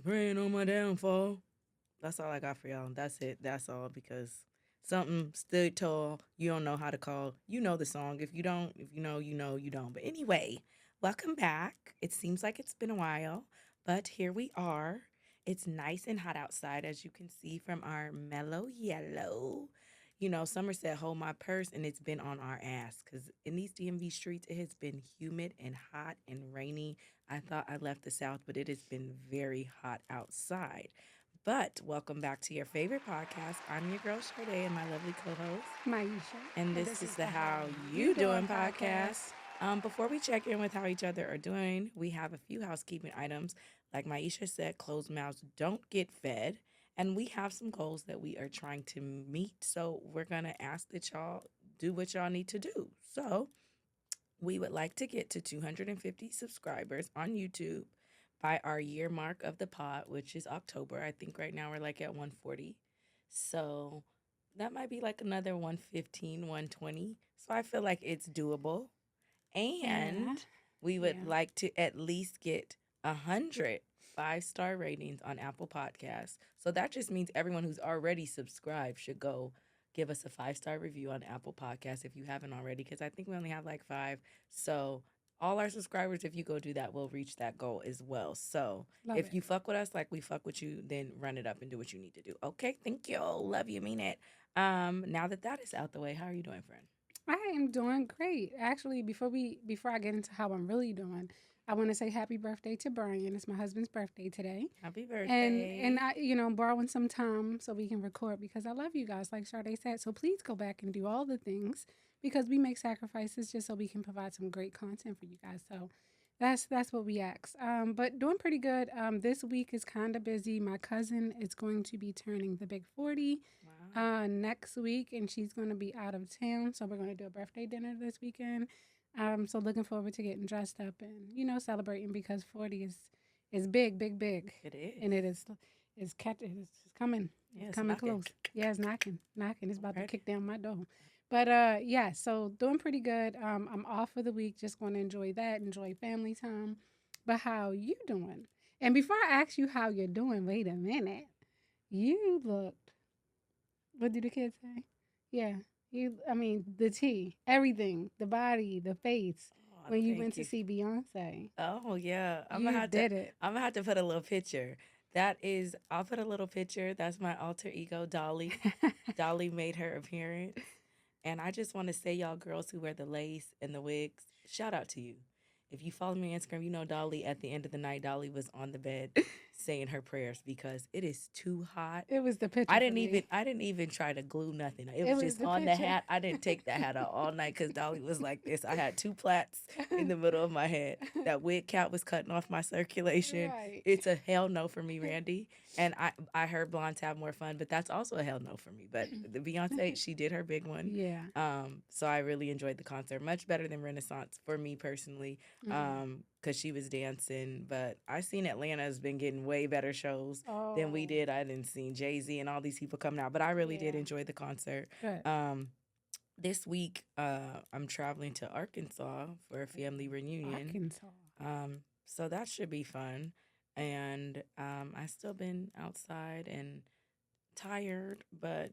praying on my downfall. That's all I got for y'all. That's it. That's all because something stood tall. You don't know how to call. You know the song. If you don't, if you know, you know, you don't. But anyway, welcome back. It seems like it's been a while, but here we are. It's nice and hot outside, as you can see from our mellow yellow. Summer said, hold my purse, and it's been on our ass because in these DMV streets, it has been humid and hot and rainy. I thought I left the South, but it has been very hot outside. But welcome back to your favorite podcast. I'm your girl Sade and my lovely co-host, Maisha. and And this this is is the the How How You You Doing Doing podcast. podcast. Before we check in with how each other are doing, we have a few housekeeping items. Like Maisha said, closed mouths don't get fed, and we have some goals that we are trying to meet. So we're gonna ask that y'all do what y'all need to do. So we would like to get to 250 subscribers on YouTube by our year mark of the pod, which is October. I think right now we're like at 140. So that might be like another 115, 120. So I feel like it's doable. And Yeah. we would Yeah. like to at least get 100 5-star ratings on Apple Podcasts. So that just means everyone who's already subscribed should go give us a 5-star review on Apple Podcasts if you haven't already, because I think we only have like five. So all our subscribers, if you go do that, will reach that goal as well. So Love if it. you fuck with us like we fuck with you, then run it up and do what you need to do. Okay, thank you. Love you, mean it. Now that that is out the way, how are you doing, friend? I am doing great. Actually, before I get into how I'm really doing, I want to say happy birthday to Brian. It's my husband's birthday today. Happy And birthday. I, borrowing some time so we can record because I love you guys, like Sade said. So please go back and do all the things because we make sacrifices just so we can provide some great content for you guys. So that's what we ask. But doing pretty good. This week is kind of busy. My cousin is going to be turning the big 40 Wow. next week, and she's going to be out of town. So we're going to do a birthday dinner this weekend. So looking forward to getting dressed up and celebrating because 40 is big, big, big, It is. and is catching. It's coming. It's Yes, coming knock it. close. Yeah, it's knocking, knocking. It's about to Ready? kick down my door. But yeah, so doing pretty good. I'm off for the week. Just going to enjoy that, enjoy family time. But how you doing? And before I ask you how you're doing, wait a minute. You looked. What did the kids say? Yeah, you. I mean, the tea, everything, the body, the face. Oh, When you went thank to you. see Beyonce, Oh yeah. I'm gonna you have to did it. I'm gonna have to put a little picture. I'll put a little picture. That's my alter ego, Dolly. Dolly made her appearance. And I just want to say, y'all girls who wear the lace and the wigs, shout out to you. If you follow me on Instagram, you know Dolly at the end of the night, Dolly was on the bed saying her prayers because it is too hot. It was the picture I for didn't even me. I didn't even try to glue nothing. It It was was just the on the picture. hat. I didn't take the hat out all night because Dolly was like this. I had two plaits in the middle of my head. That wig cap was cutting off my circulation. Right. It's a hell no for me, Randy. And I heard blondes have more fun, but that's also a hell no for me. But the Beyonce, she did her big one. Yeah. So I really enjoyed the concert, much better than Renaissance for me personally. Mm. Because she was dancing. But I seen Atlanta's been getting way better shows than we Oh. did. I didn't see Jay-Z and all these people coming out, but I really did Yeah. enjoy the concert. Good. This week, I'm traveling to Arkansas for a family reunion. Arkansas. So that should be fun. And I still been outside and tired, but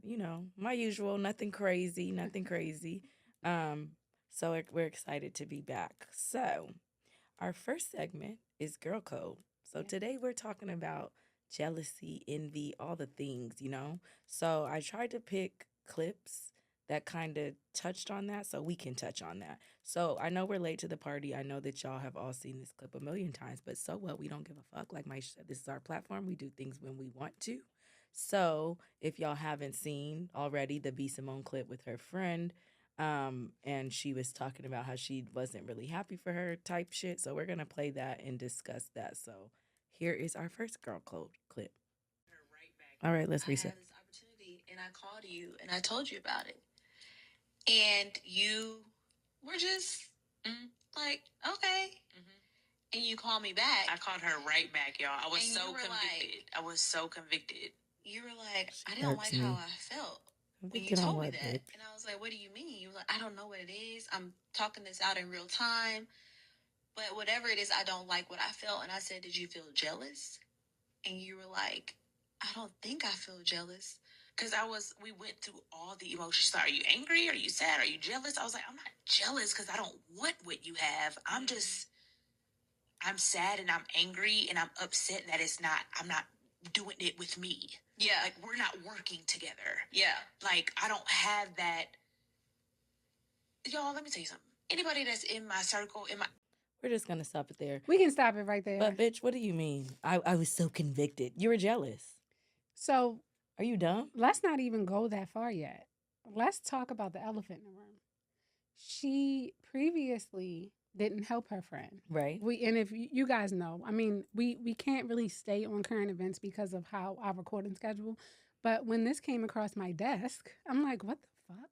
my usual, nothing crazy, nothing crazy. Um, so we're excited to be back. So our first segment is Girl Code. So Yeah. today we're talking about jealousy, envy, all the things. So I tried to pick clips that kind of touched on that so we can touch on that. So I know we're late to the party. I know that y'all have all seen this clip a million times, but so what? We don't give a fuck. Like Mike said, this is our platform. We do things when we want to. So if y'all haven't seen already the B. Simone clip with her friend, and she was talking about how she wasn't really happy for her type shit. So we're gonna play that and discuss that. So here is our first girl code clip. All right, let's I reset. had this opportunity and I called you and I told you about it. And you were just like, okay. And you called me back. I called her right back, y'all. I was And so you were convicted. like- I was so convicted. You were like, She I didn't hurts like how me. I felt when you Convicted on told me what, that. babe? And I was like, what do you mean? You were like, I don't know what it is. I'm talking this out in real time. But whatever it is, I don't like what I felt. And I said, did you feel jealous? and you were like, I don't think I feel jealous. Because we went through all the emotions. Are you angry? Are you sad? Are you jealous? I was like, I'm not jealous because I don't want what you have. I'm sad and I'm angry and I'm upset that I'm not doing it with me. Yeah. Like, we're not working together. Yeah. Like, I don't have that. Y'all, let me tell you something. Anybody that's in my circle, We're just gonna stop it there. We can stop it right there. But bitch, what do you mean? I was so convicted. You were jealous. So Are you dumb? let's not even go that far yet. Let's talk about the elephant in the room. She previously didn't help her friend. Right. And if you guys know, I mean, we can't really stay on current events because of how our recording schedule. But when this came across my desk, I'm like, what the fuck?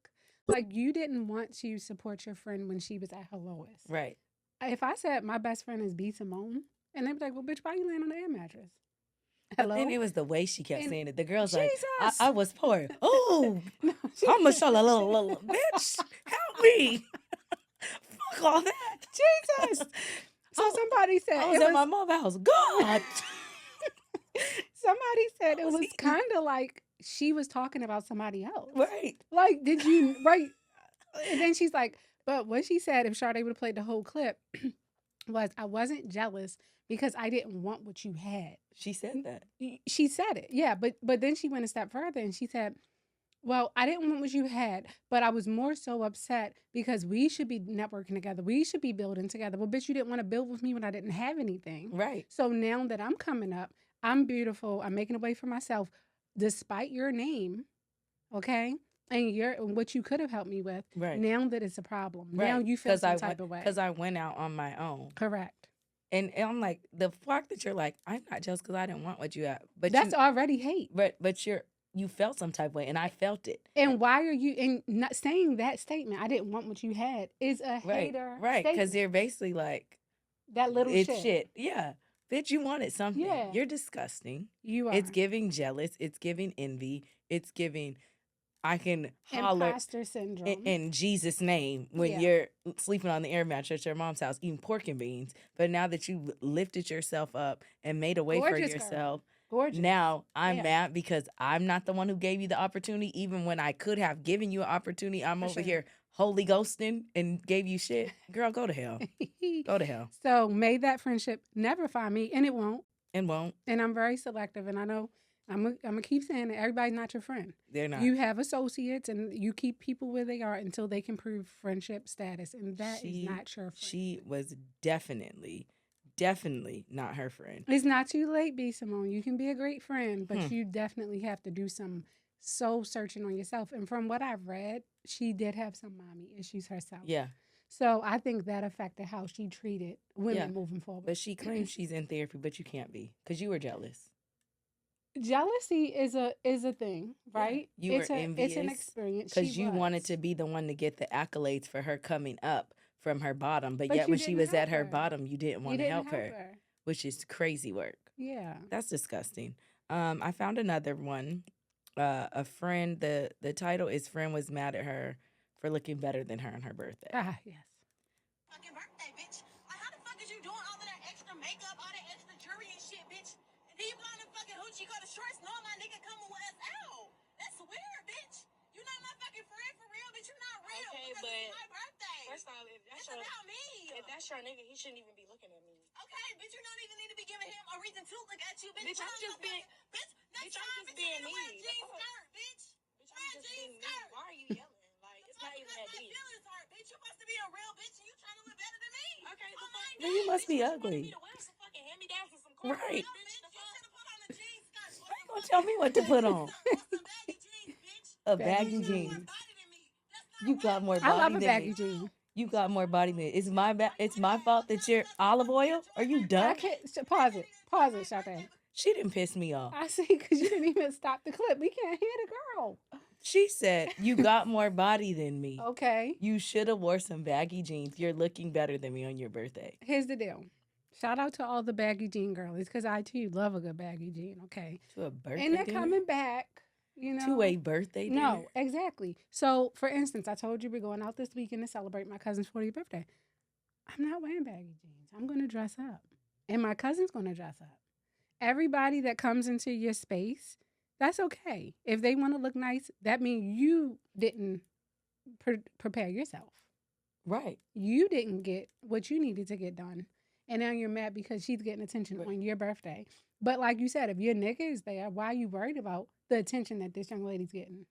Like, you didn't want to support your friend when she was at her lowest. Right. If I said my best friend is B. Simone, and they'd be like, well, bitch, why you laying on the air mattress? But Hello? then it was the way she kept And saying it. The girl's Jesus! like, I was poor. Oh, No, I'm gonna show a little bitch. Help me. Fuck all that. Jesus! So somebody said I was at my mom's house. God. somebody said I it was was eating. kind of like she was talking about somebody else. Right. Like, did you right? And then she's like, but what she said, if Sade would have played the whole clip, was I wasn't jealous because I didn't want what you had. She said that. She said it, yeah. But then she went a step further and she said, well, I didn't want what you had, but I was more so upset because we should be networking together. We should be building together. Well, bitch, you didn't want to build with me when I didn't have anything. Right. So now that I'm coming up, I'm beautiful. I'm making a way for myself, despite your name, okay? And what you could have helped me with. Right. Now that it's a problem. Right. Now you feel some type of way. Because I went out on my own. Correct. And I'm like, the fact that you're like, I'm not jealous because I didn't want what you have. But that's already hate. But you felt some type of way, and I felt it. And why are you not saying that statement? I didn't want what you had is a hater, right? Because they're basically like that little shit. Yeah, bitch, you wanted something. Yeah, you're disgusting. You are. It's giving jealous. It's giving envy. It's giving. I can holler imposter syndrome in Jesus' name when you're sleeping on the air mattress at your mom's house eating pork and beans. But now that you lifted yourself up and made a way for yourself. Gorgeous. Now I'm mad because I'm not the one who gave you the opportunity. Even when I could have given you an opportunity, I'm over here Holy Ghosting and gave you shit. Girl, go to hell. Go to hell. So may that friendship never find me, and it won't. And won't. And I'm very selective, and I know I'm gonna keep saying it. Everybody's not your friend. They're not. You have associates, and you keep people where they are until they can prove friendship status, and that is not your friend. She was definitely not her friend. It's not too late, B. Simone. You can be a great friend, but you definitely have to do some soul searching on yourself. And from what I've read, she did have some mommy issues herself. Yeah. So I think that affected how she treated women moving forward. But she claims she's in therapy, but you can't be because you were jealous. Jealousy is a thing, right? You were envious. It's an experience. Because you wanted to be the one to get the accolades for her coming up from her bottom, but yet when she was at her bottom, you didn't want to help her, which is crazy work. Yeah, that's disgusting. I found another one. A friend. The title is "Friend was mad at her for looking better than her on her birthday." Ah, yes. Fucking birthday, bitch. Like, how the fuck is you doing all of that extra makeup, all that extra jewelry and shit, bitch? And then you go on the fucking hoochie, go to shorts, knowing my nigga coming with us out. That's weird, bitch. You not my fucking friend for real, bitch. You not real. Okay, because but it's my birthday. First of all, it's about me. If that's your nigga, he shouldn't even be looking at me. Okay, bitch, you don't even need to be giving him a reason to look at you, bitch. Bitch, I'm just being. Bitch, next Bitch, I'm time, just bitch, you being need to me. wear a jean skirt, bitch. Bitch, I'm just being me. Why are you yelling? Like, it's not even that My deep. feelings hurt, bitch. You supposed to be a real bitch and you trying to look better than me. Okay, Oh my Then you must be You ugly. wanted me to wear some fucking hand-me-downs and some cornrows, Right. bitch. The fuck? Why you gonna tell me what to put on? A baggy jeans. You got more body I love a than baggy me. jean. You got more body than it's my fault that you're olive oil? Are you I dumb? can't pause it, Sade. She didn't piss me off. I see, because you didn't even stop the clip. We can't hear the girl. She said, you got more body than me. Okay. You should have wore some baggy jeans. You're looking better than me on your birthday. Here's the deal. Shout out to all the baggy jean girlies, because I too love a good baggy jean, okay? To a birthday And they're dinner? coming back, you know. To a birthday dinner? No, exactly. So, for instance, I told you we're going out this weekend to celebrate my cousin's 40th birthday. I'm not wearing baggy jeans. I'm going to dress up. And my cousin's going to dress up. everybody that comes into your space, that's okay. If they want to look nice, that means you didn't prepare yourself. Right. You didn't get what you needed to get done. And now you're mad because she's getting attention Right. on your birthday. But like you said, if your nigga is there, why are you worried about the attention that this young lady's getting?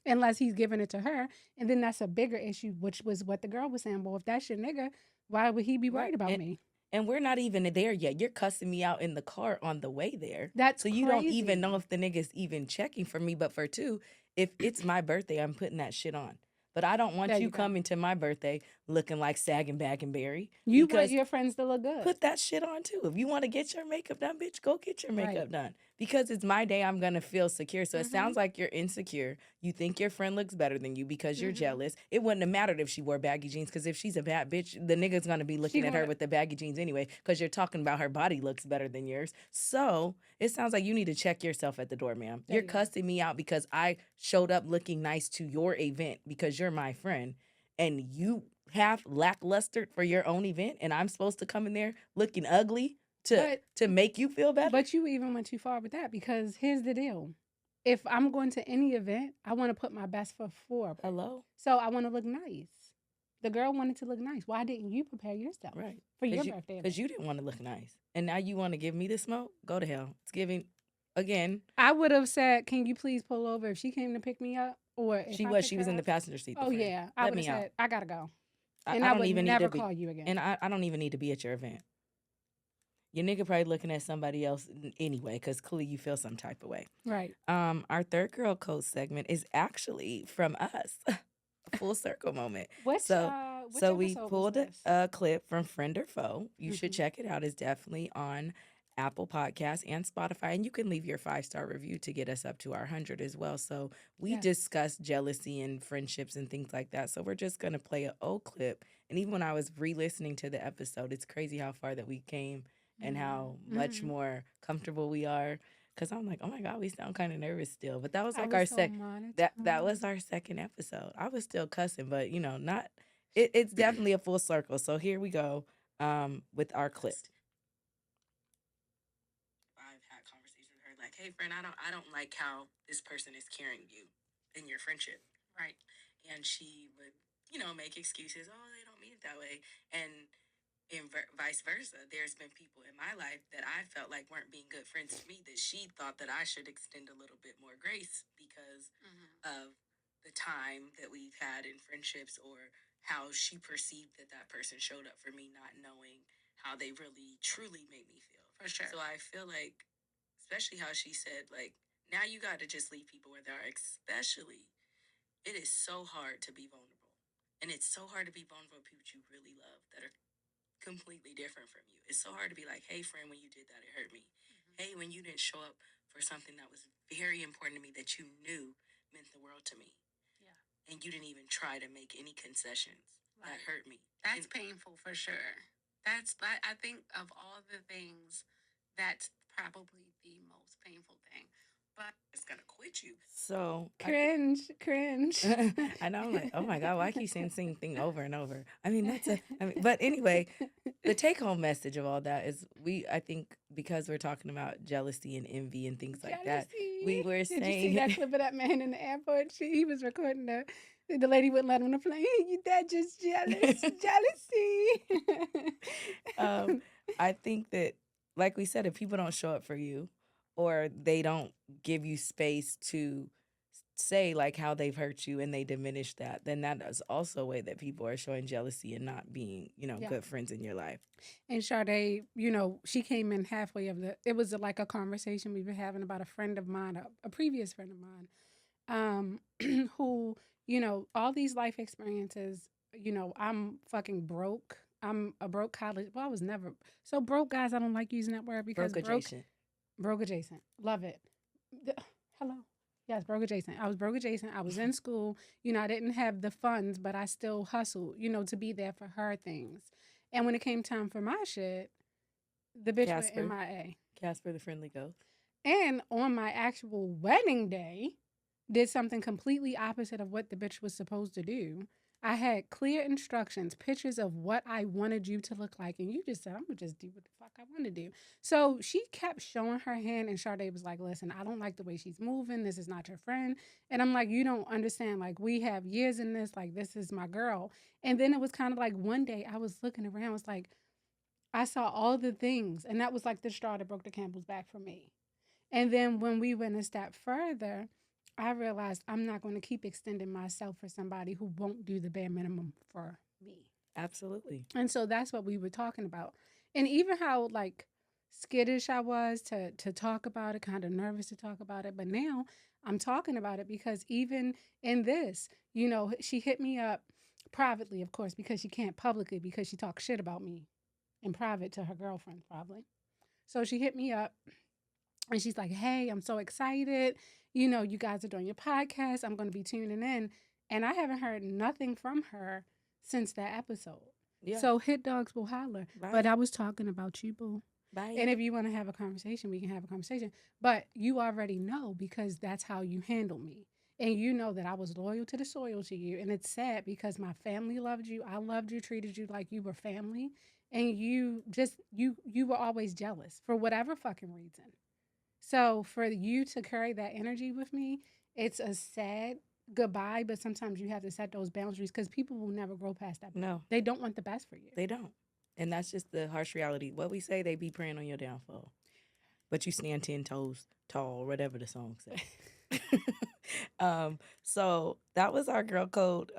Unless he's giving it to her. And then that's a bigger issue, which was what the girl was saying. Well, if that's your nigga, why would he be Right. worried about me? And we're not even there yet. You're cussing me out in the car on the way there. That's So you don't even crazy. know if the nigga's even checking for me. But for two, if it's my birthday, I'm putting that shit on. But I don't want There you you go. coming to my birthday looking like Sag and Bag and Berry. You want because your friends to look good. put that shit on too. If you want to get your makeup done, bitch, go get your makeup Right. done. Because it's my day, I'm gonna feel secure. So it Mhm. sounds like you're insecure. You think your friend looks better than you because you're Mhm. jealous. It wouldn't have mattered if she wore baggy jeans, because if she's a bad bitch, the nigga's gonna be looking at her gonna- with the baggy jeans anyway, because you're talking about her body looks better than yours. So it sounds like you need to check yourself at the door, ma'am. There You're you go. cussing me out because I showed up looking nice to your event because you're my friend, and you have lackluster for your own event, and I'm supposed to come in there looking ugly to make you feel better. But you even went too far with that, because here's the deal. If I'm going to any event, I want to put my best foot forward. Hello? So I want to look nice. The girl wanted to look nice. Why didn't you prepare yourself Right. for your birthday? Because you didn't want to look nice. And now you want to give me the smoke? Go to hell. It's giving, again. I would have said, "Can you please pull over?" If she came to pick me up, or if She I was. picked She was her in the up. passenger seat. the Oh friend. yeah, I Let would me have out. said, "I gotta go," I and I don't would even need never to be, call you again. and I don't even need to be at your event. Your nigga probably looking at somebody else anyway, because clearly you feel some type of way. Right. Our third girl code segment is actually from us. A full circle moment. Which So we episode was pulled this? a clip from Friend or Foe. You should Mhm. check it out. It's definitely on Apple Podcasts and Spotify. And you can leave your 5-star review to get us up to our 100 as well. So we Yes. discussed jealousy and friendships and things like that. So we're just going to play an old clip. And even when I was re-listening to the episode, it's crazy how far that we came and how much Mhm. more comfortable we are. Because I'm like, oh my God, we sound kind of nervous still. But that was I like was our so that was our second episode. I was still cussing, but not. It's definitely a full circle. So here we go with our clip. I've had conversations with her like, "Hey, friend, I don't like how this person is carrying you in your friendship." Right. And she would, make excuses. Oh, they don't mean it that way. And vice versa, there's been people in my life that I felt like weren't being good friends to me, that she thought that I should extend a little bit more grace because of the time that we've had in friendships, or how she perceived that person showed up for me, not knowing how they really truly made me feel. For sure. So I feel like, especially how she said, like, now you got to just leave people where they are, especially, it is so hard to be vulnerable. And it's so hard to be vulnerable with people you really love that are completely different from you. It's so hard to be like, "Hey, friend, when you did that, it hurt me." Hey, when you didn't show up for something that was very important to me, that you knew meant the world to me. Yeah. And you didn't even try to make any concessions. Right. That hurt me. That's painful for sure. I think of all the things, that's probably the most painful thing. But it's gonna quit you. So cringe. I know, I'm like, oh my God, why I keep saying the same thing over and over? I mean, but anyway, the take home message of all that is, I think because we're talking about jealousy and envy and things like that, we were saying. Did you see that clip of that man in the airport? He was recording the lady wouldn't let him on the plane. You that just jealous, jealousy. I think that, like we said, if people don't show up for you, or they don't give you space to say like how they've hurt you and they diminish that, then that is also a way that people are showing jealousy and not being, good friends in your life. And Sade, she came in halfway it was like a conversation we were having about a friend of mine, a previous friend of mine, who, all these life experiences, I'm fucking broke. I'm a broke college. Well, I was never so broke, guys. I don't like using that word because broke adjacent. Love it. Hello. Yes, broke adjacent. I was broke adjacent. I was in school. I didn't have the funds, but I still hustled, to be there for her things. And when it came time for my shit, the bitch went MIA. Casper the Friendly Ghost. And on my actual wedding day, did something completely opposite of what the bitch was supposed to do. I had clear instructions, pictures of what I wanted you to look like, and you just said, "I'm gonna just do what the fuck I want to do." So she kept showing her hand, and Sade was like, "Listen, I don't like the way she's moving. This is not your friend." And I'm like, "You don't understand. Like we have years in this. Like this is my girl." And then it was kind of like one day I was looking around, I was like, I saw all the things, and that was like the straw that broke the camel's back for me. And then when we went a step further, I realized I'm not going to keep extending myself for somebody who won't do the bare minimum for me. Absolutely. And so that's what we were talking about. And even how like skittish I was to talk about it, kind of nervous to talk about it, but now I'm talking about it because even in this, she hit me up privately, of course, because she can't publicly because she talks shit about me in private to her girlfriend probably. So she hit me up and she's like, "Hey, I'm so excited. You guys are doing your podcast. I'm going to be tuning in." And I haven't heard nothing from her since that episode. Yeah. So hit dogs will holler. Bye. But I was talking about you, boo. Bye. And if you want to have a conversation, we can have a conversation. But you already know because that's how you handle me. And you know that I was loyal to the soil to you. And it's sad because my family loved you. I loved you, treated you like you were family. And you were always jealous for whatever fucking reason. So for you to carry that energy with me, it's a sad goodbye, but sometimes you have to set those boundaries because people will never grow past that. No, They don't want the best for you. they don't. And that's just the harsh reality. What we say, they be praying on your downfall. But you stand 10 toes tall, whatever the song says. So that was our girl code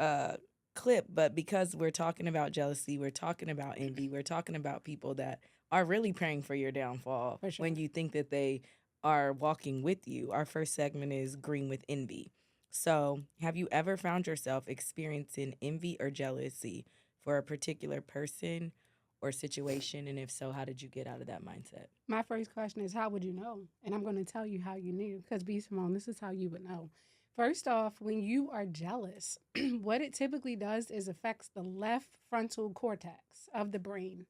clip. But because we're talking about jealousy, we're talking about envy, we're talking about people that are really praying for your downfall For sure. when you think that they are walking with you. Our first segment is Green with Envy. So, have you ever found yourself experiencing envy or jealousy for a particular person or situation? And if so, how did you get out of that mindset? My first question is, how would you know? And I'm going to tell you how you knew because, B. Simone, this is how you would know. First off, when you are jealous, what it typically does is affects the left frontal cortex of the brain.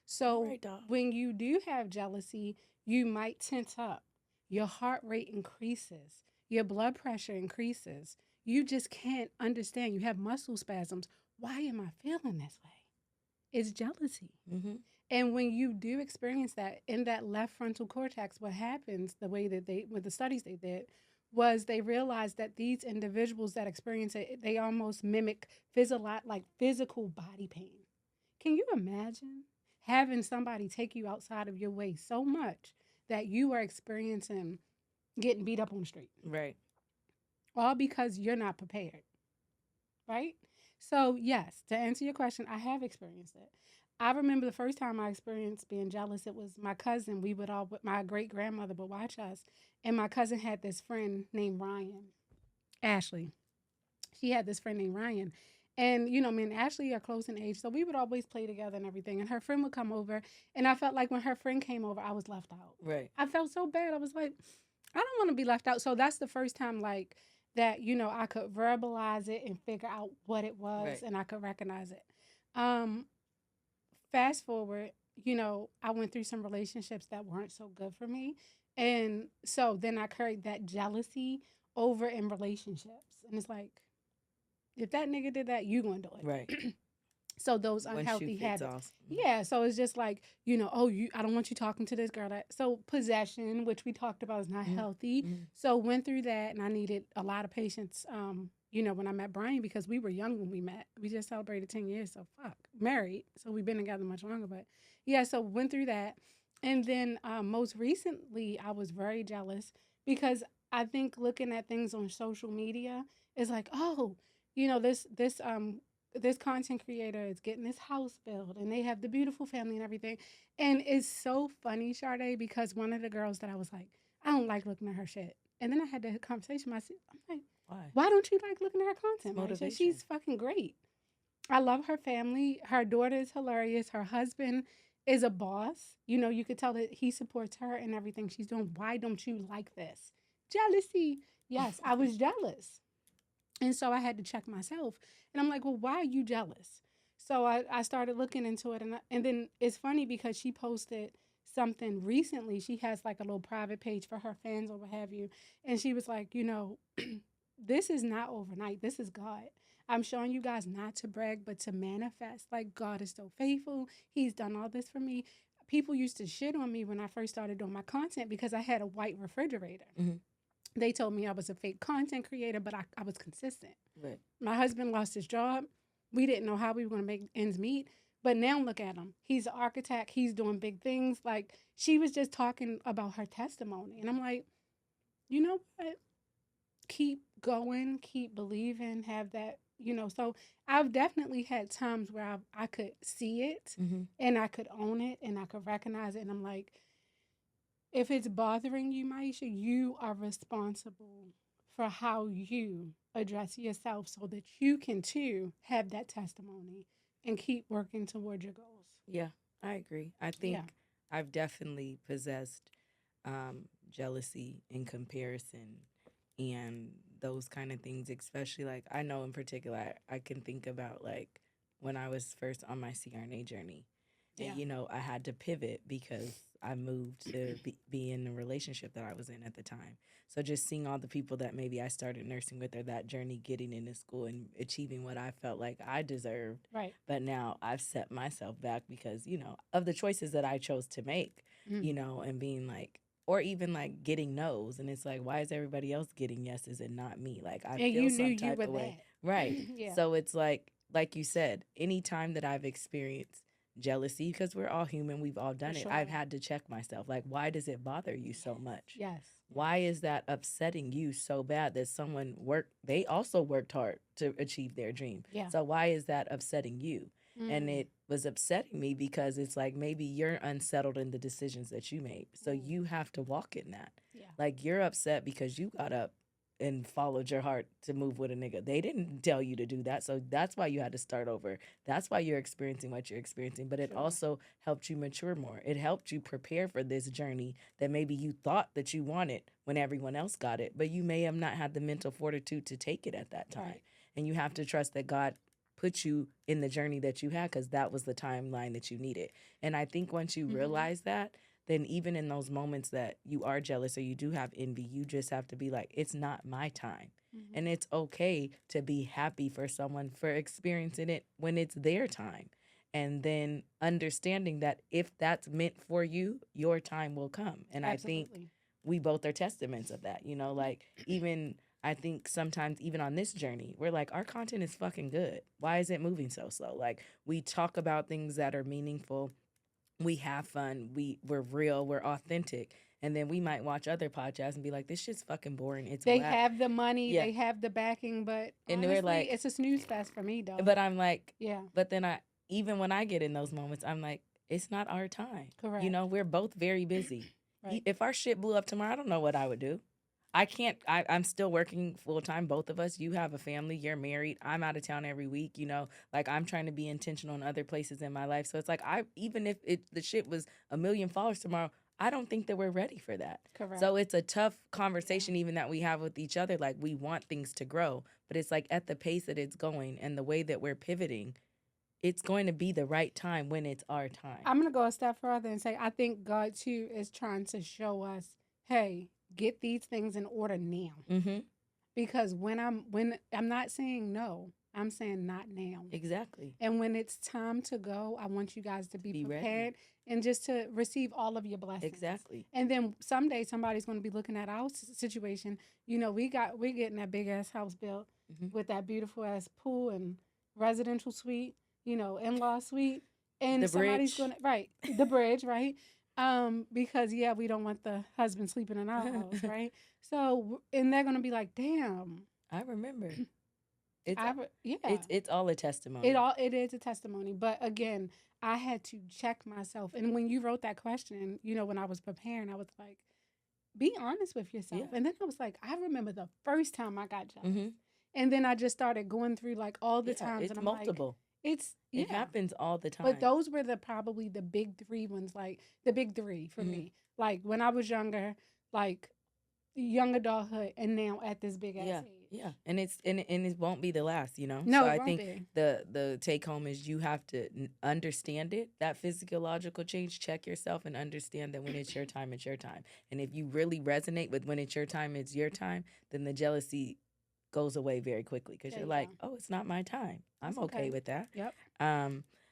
So All right, dog. when you do have jealousy, you might tense up. Your heart rate increases. Your blood pressure increases. You just can't understand. You have muscle spasms. Why am I feeling this way? It's jealousy. Mm-hmm. And when you do experience that in that left frontal cortex, what happens, the way that with the studies they did, was they realized that these individuals that experience it, they almost mimic physical body pain. Can you imagine having somebody take you outside of your way so much that you are experiencing getting beat up on the street? Right. All because you're not prepared, right? So, yes, to answer your question, I have experienced it. I remember the first time I experienced being jealous, it was my cousin. My great grandmother would watch us, and my cousin had this friend named Ryan, Ashley. She had this friend named Ryan. And, me and Ashley are close in age, so we would always play together and everything. And her friend would come over, and I felt like when her friend came over, I was left out. Right. I felt so bad. I was like, I don't want to be left out. So that's the first time, like, that, I could verbalize it and figure out what it was, Right. and I could recognize it. Fast forward, I went through some relationships that weren't so good for me. And so then I carried that jealousy over in relationships. And it's like, if that nigga did that, you gonna do it. Right. So those One shoe unhealthy fits habits. all. Yeah, so it's just like, I don't want you talking to this girl. So possession, which we talked about, is not healthy. Mhm. So went through that, and I needed a lot of patience, when I met Brian, because we were young when we met. We just celebrated 10 years, so married. So we've been together much longer. But yeah, so went through that. And then most recently, I was very jealous because I think looking at things on social media is like, oh, this content creator is getting this house built and they have the beautiful family and everything. And it's so funny, Sade, because one of the girls that I was like, I don't like looking at her shit. And then I had that conversation myself. I'm like, why don't you like looking at her content? Motivation. She's fucking great. I love her family. Her daughter is hilarious. Her husband is a boss. You could tell that he supports her and everything she's doing. Why don't you like this? Jealousy. Yes, I was jealous. And so I had to check myself. And I'm like, well, why are you jealous? So I started looking into it. And then it's funny because she posted something recently. She has like a little private page for her fans or what have you. And she was like, this is not overnight. This is God. I'm showing you guys not to brag, but to manifest. Like, God is so faithful. He's done all this for me. People used to shit on me when I first started doing my content because I had a white refrigerator. Mhm. They told me I was a fake content creator, but I was consistent. Right. My husband lost his job. We didn't know how we were going to make ends meet. But now look at him. He's an architect. He's doing big things. Like, she was just talking about her testimony. And I'm like, you know what? Keep going, keep believing, have that, So I've definitely had times where I could see it Mm-hmm. and I could own it and I could recognize it. And I'm like, if it's bothering you, Maisha, you are responsible for how you address yourself so that you can too have that testimony and keep working toward your goals. Yeah, I agree. I think Yeah. I've definitely possessed jealousy in comparison and those kind of things, especially like I know in particular, I can think about like when I was first on my CRNA journey. And, Yeah. I had to pivot because I moved to be in the relationship that I was in at the time. So just seeing all the people that maybe I started nursing with or that journey getting into school and achieving what I felt like I deserved. Right. But now I've set myself back because, of the choices that I chose to make, and being like, or even like getting no's. And it's like, why is everybody else getting yeses and not me? Like I And feel you knew some you type were of way. that. Right. Yeah. So it's like you said, anytime that I've experienced jealousy, because we're all human, we've all done For it. sure. I've had to check myself. Like, why does it bother you so much? Yes. Why is that upsetting you so bad that someone they also worked hard to achieve their dream? Yeah. So why is that upsetting you? And it was upsetting me because it's like maybe you're unsettled in the decisions that you made. So you have to walk in that. Yeah. Like you're upset because you got up and followed your heart to move with a nigga. They didn't tell you to do that. So that's why you had to start over. That's why you're experiencing what you're experiencing. But it Sure. also helped you mature more. It helped you prepare for this journey that maybe you thought that you wanted when everyone else got it, but you may have not had the mental fortitude to take it at that time. Right. And you have to trust that God put you in the journey that you had because that was the timeline that you needed. And I think once you realize that, then even in those moments that you are jealous or you do have envy, you just have to be like, it's not my time. And it's okay to be happy for someone for experiencing it when it's their time. And then understanding that if that's meant for you, your time will come. And Absolutely. I think we both are testaments of that. Like even I think sometimes even on this journey, we're like, our content is fucking good. Why is it moving so slow? Like we talk about things that are meaningful. We have fun, we're real, we're authentic, and then we might watch other podcasts and be like, this shit's fucking boring. It's They whack. have the money, Yeah. they have the backing, but And honestly, we're like, it's a snooze fest for me, though. but I'm like, yeah, but then even when I get in those moments, I'm like, it's not our time. correct. We're both very busy. Right. If our shit blew up tomorrow, I don't know what I would do. I can't. I'm still working full time. Both of us. You have a family. You're married. I'm out of town every week. Like I'm trying to be intentional in other places in my life. So it's like even if the shit was 1 million followers tomorrow, I don't think that we're ready for that. Correct. So it's a tough conversation even that we have with each other. Like we want things to grow, but it's like at the pace that it's going and the way that we're pivoting, it's going to be the right time when it's our time. I'm going to go a step further and say I think God, too, is trying to show us, hey, get these things in order now. Mm-hmm. Because when I'm not saying no, I'm saying not now. Exactly. And when it's time to go, I want you guys to be prepared ready. and just to receive all of your blessings. Exactly. And then someday somebody's going to be looking at our situation. We're getting that big ass house built with that beautiful ass pool and residential suite, in-law suite. And The somebody's bridge. the bridge, right? Because we don't want the husband sleeping in our house, right? So, and they're gonna be like, "Damn, I remember." It's all a testimony. It is a testimony. But again, I had to check myself. And when you wrote that question, when I was preparing, I was like, "Be honest with yourself." Yeah. And then I was like, I remember the first time I got jealous, Mm-hmm. and then I just started going through like all the times, It's and I'm multiple. Like, It happens all the time. But those were probably the big three ones, like the big three for me. Like when I was younger, like young adulthood, and now at this big ass age. Yeah, and it won't be the last, No, so it I won't think be. the take home is you have to understand it, that physiological change. Check yourself and understand that when it's your time, it's your time. And if you really resonate with when it's your time, then the jealousy goes away very quickly because There you're you like, go. oh, it's not my time. I'm That's okay okay. with that. Yep.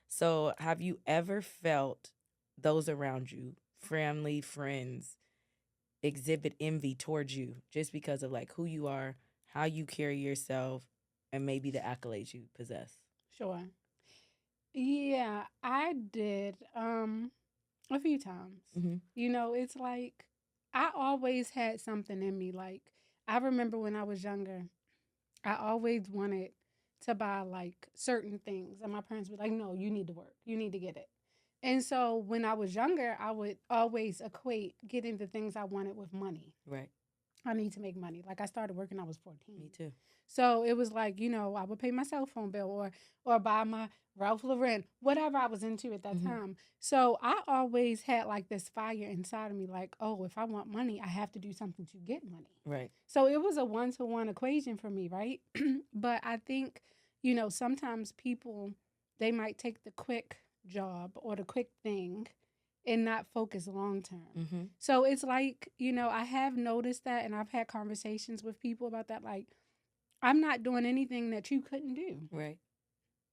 So have you ever felt those around you, family, friends, exhibit envy towards you just because of like who you are, how you carry yourself, and maybe the accolades you possess? Sure. Yeah, I did a few times. Mm-hmm. You know, it's like I always had something in me. Like I remember when I was younger, I always wanted to buy like certain things, and my parents would be like, "No, you need to work. You need to get it." And so when I was younger, I would always equate getting the things I wanted with money. Right. I need to make money. Like I started working, I was 14. Me too. So it was like, you know, I would pay my cell phone bill or buy my Ralph Lauren, whatever I was into at that Mhm. time. So I always had like this fire inside of me, like, oh, if I want money, I have to do something to get money. Right. So it was a 1-to-1 equation for me, right? But I think, you know, sometimes people they might take the quick job or the quick thing and not focus long term. Mm-hmm. So it's like, you know, I have noticed that and I've had conversations with people about that. Like, I'm not doing anything that you couldn't do. Right.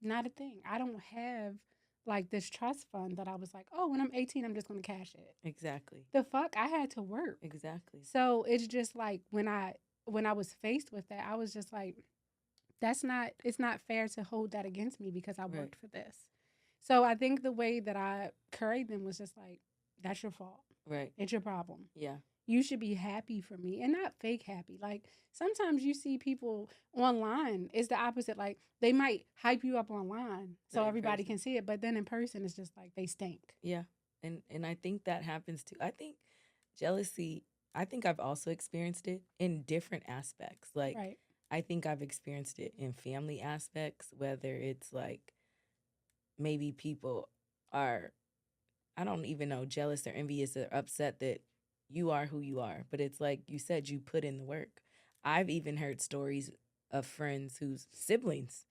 Not a thing. I don't have like this trust fund that I was like, oh, when I'm 18, I'm just going to cash it. Exactly. The fuck? I had to work. Exactly. So it's just like when I was faced with that, I was just like, it's not fair to hold that against me because I Right. worked for this. So I think the way that I carried them was just like, that's your fault. Right. It's your problem. Yeah. You should be happy for me and not fake happy. Like sometimes you see people online, it's the opposite. Like they might hype you up online so But in everybody person. can see it, but then in person it's just like they stink. Yeah. And I think that happens too. I think jealousy, I think I've also experienced it in different aspects. Like Right. I think I've experienced it in family aspects, whether it's like maybe people are, I don't even know, jealous or envious or upset that you are who you are. But it's like you said, you put in the work. I've even heard stories of friends whose siblings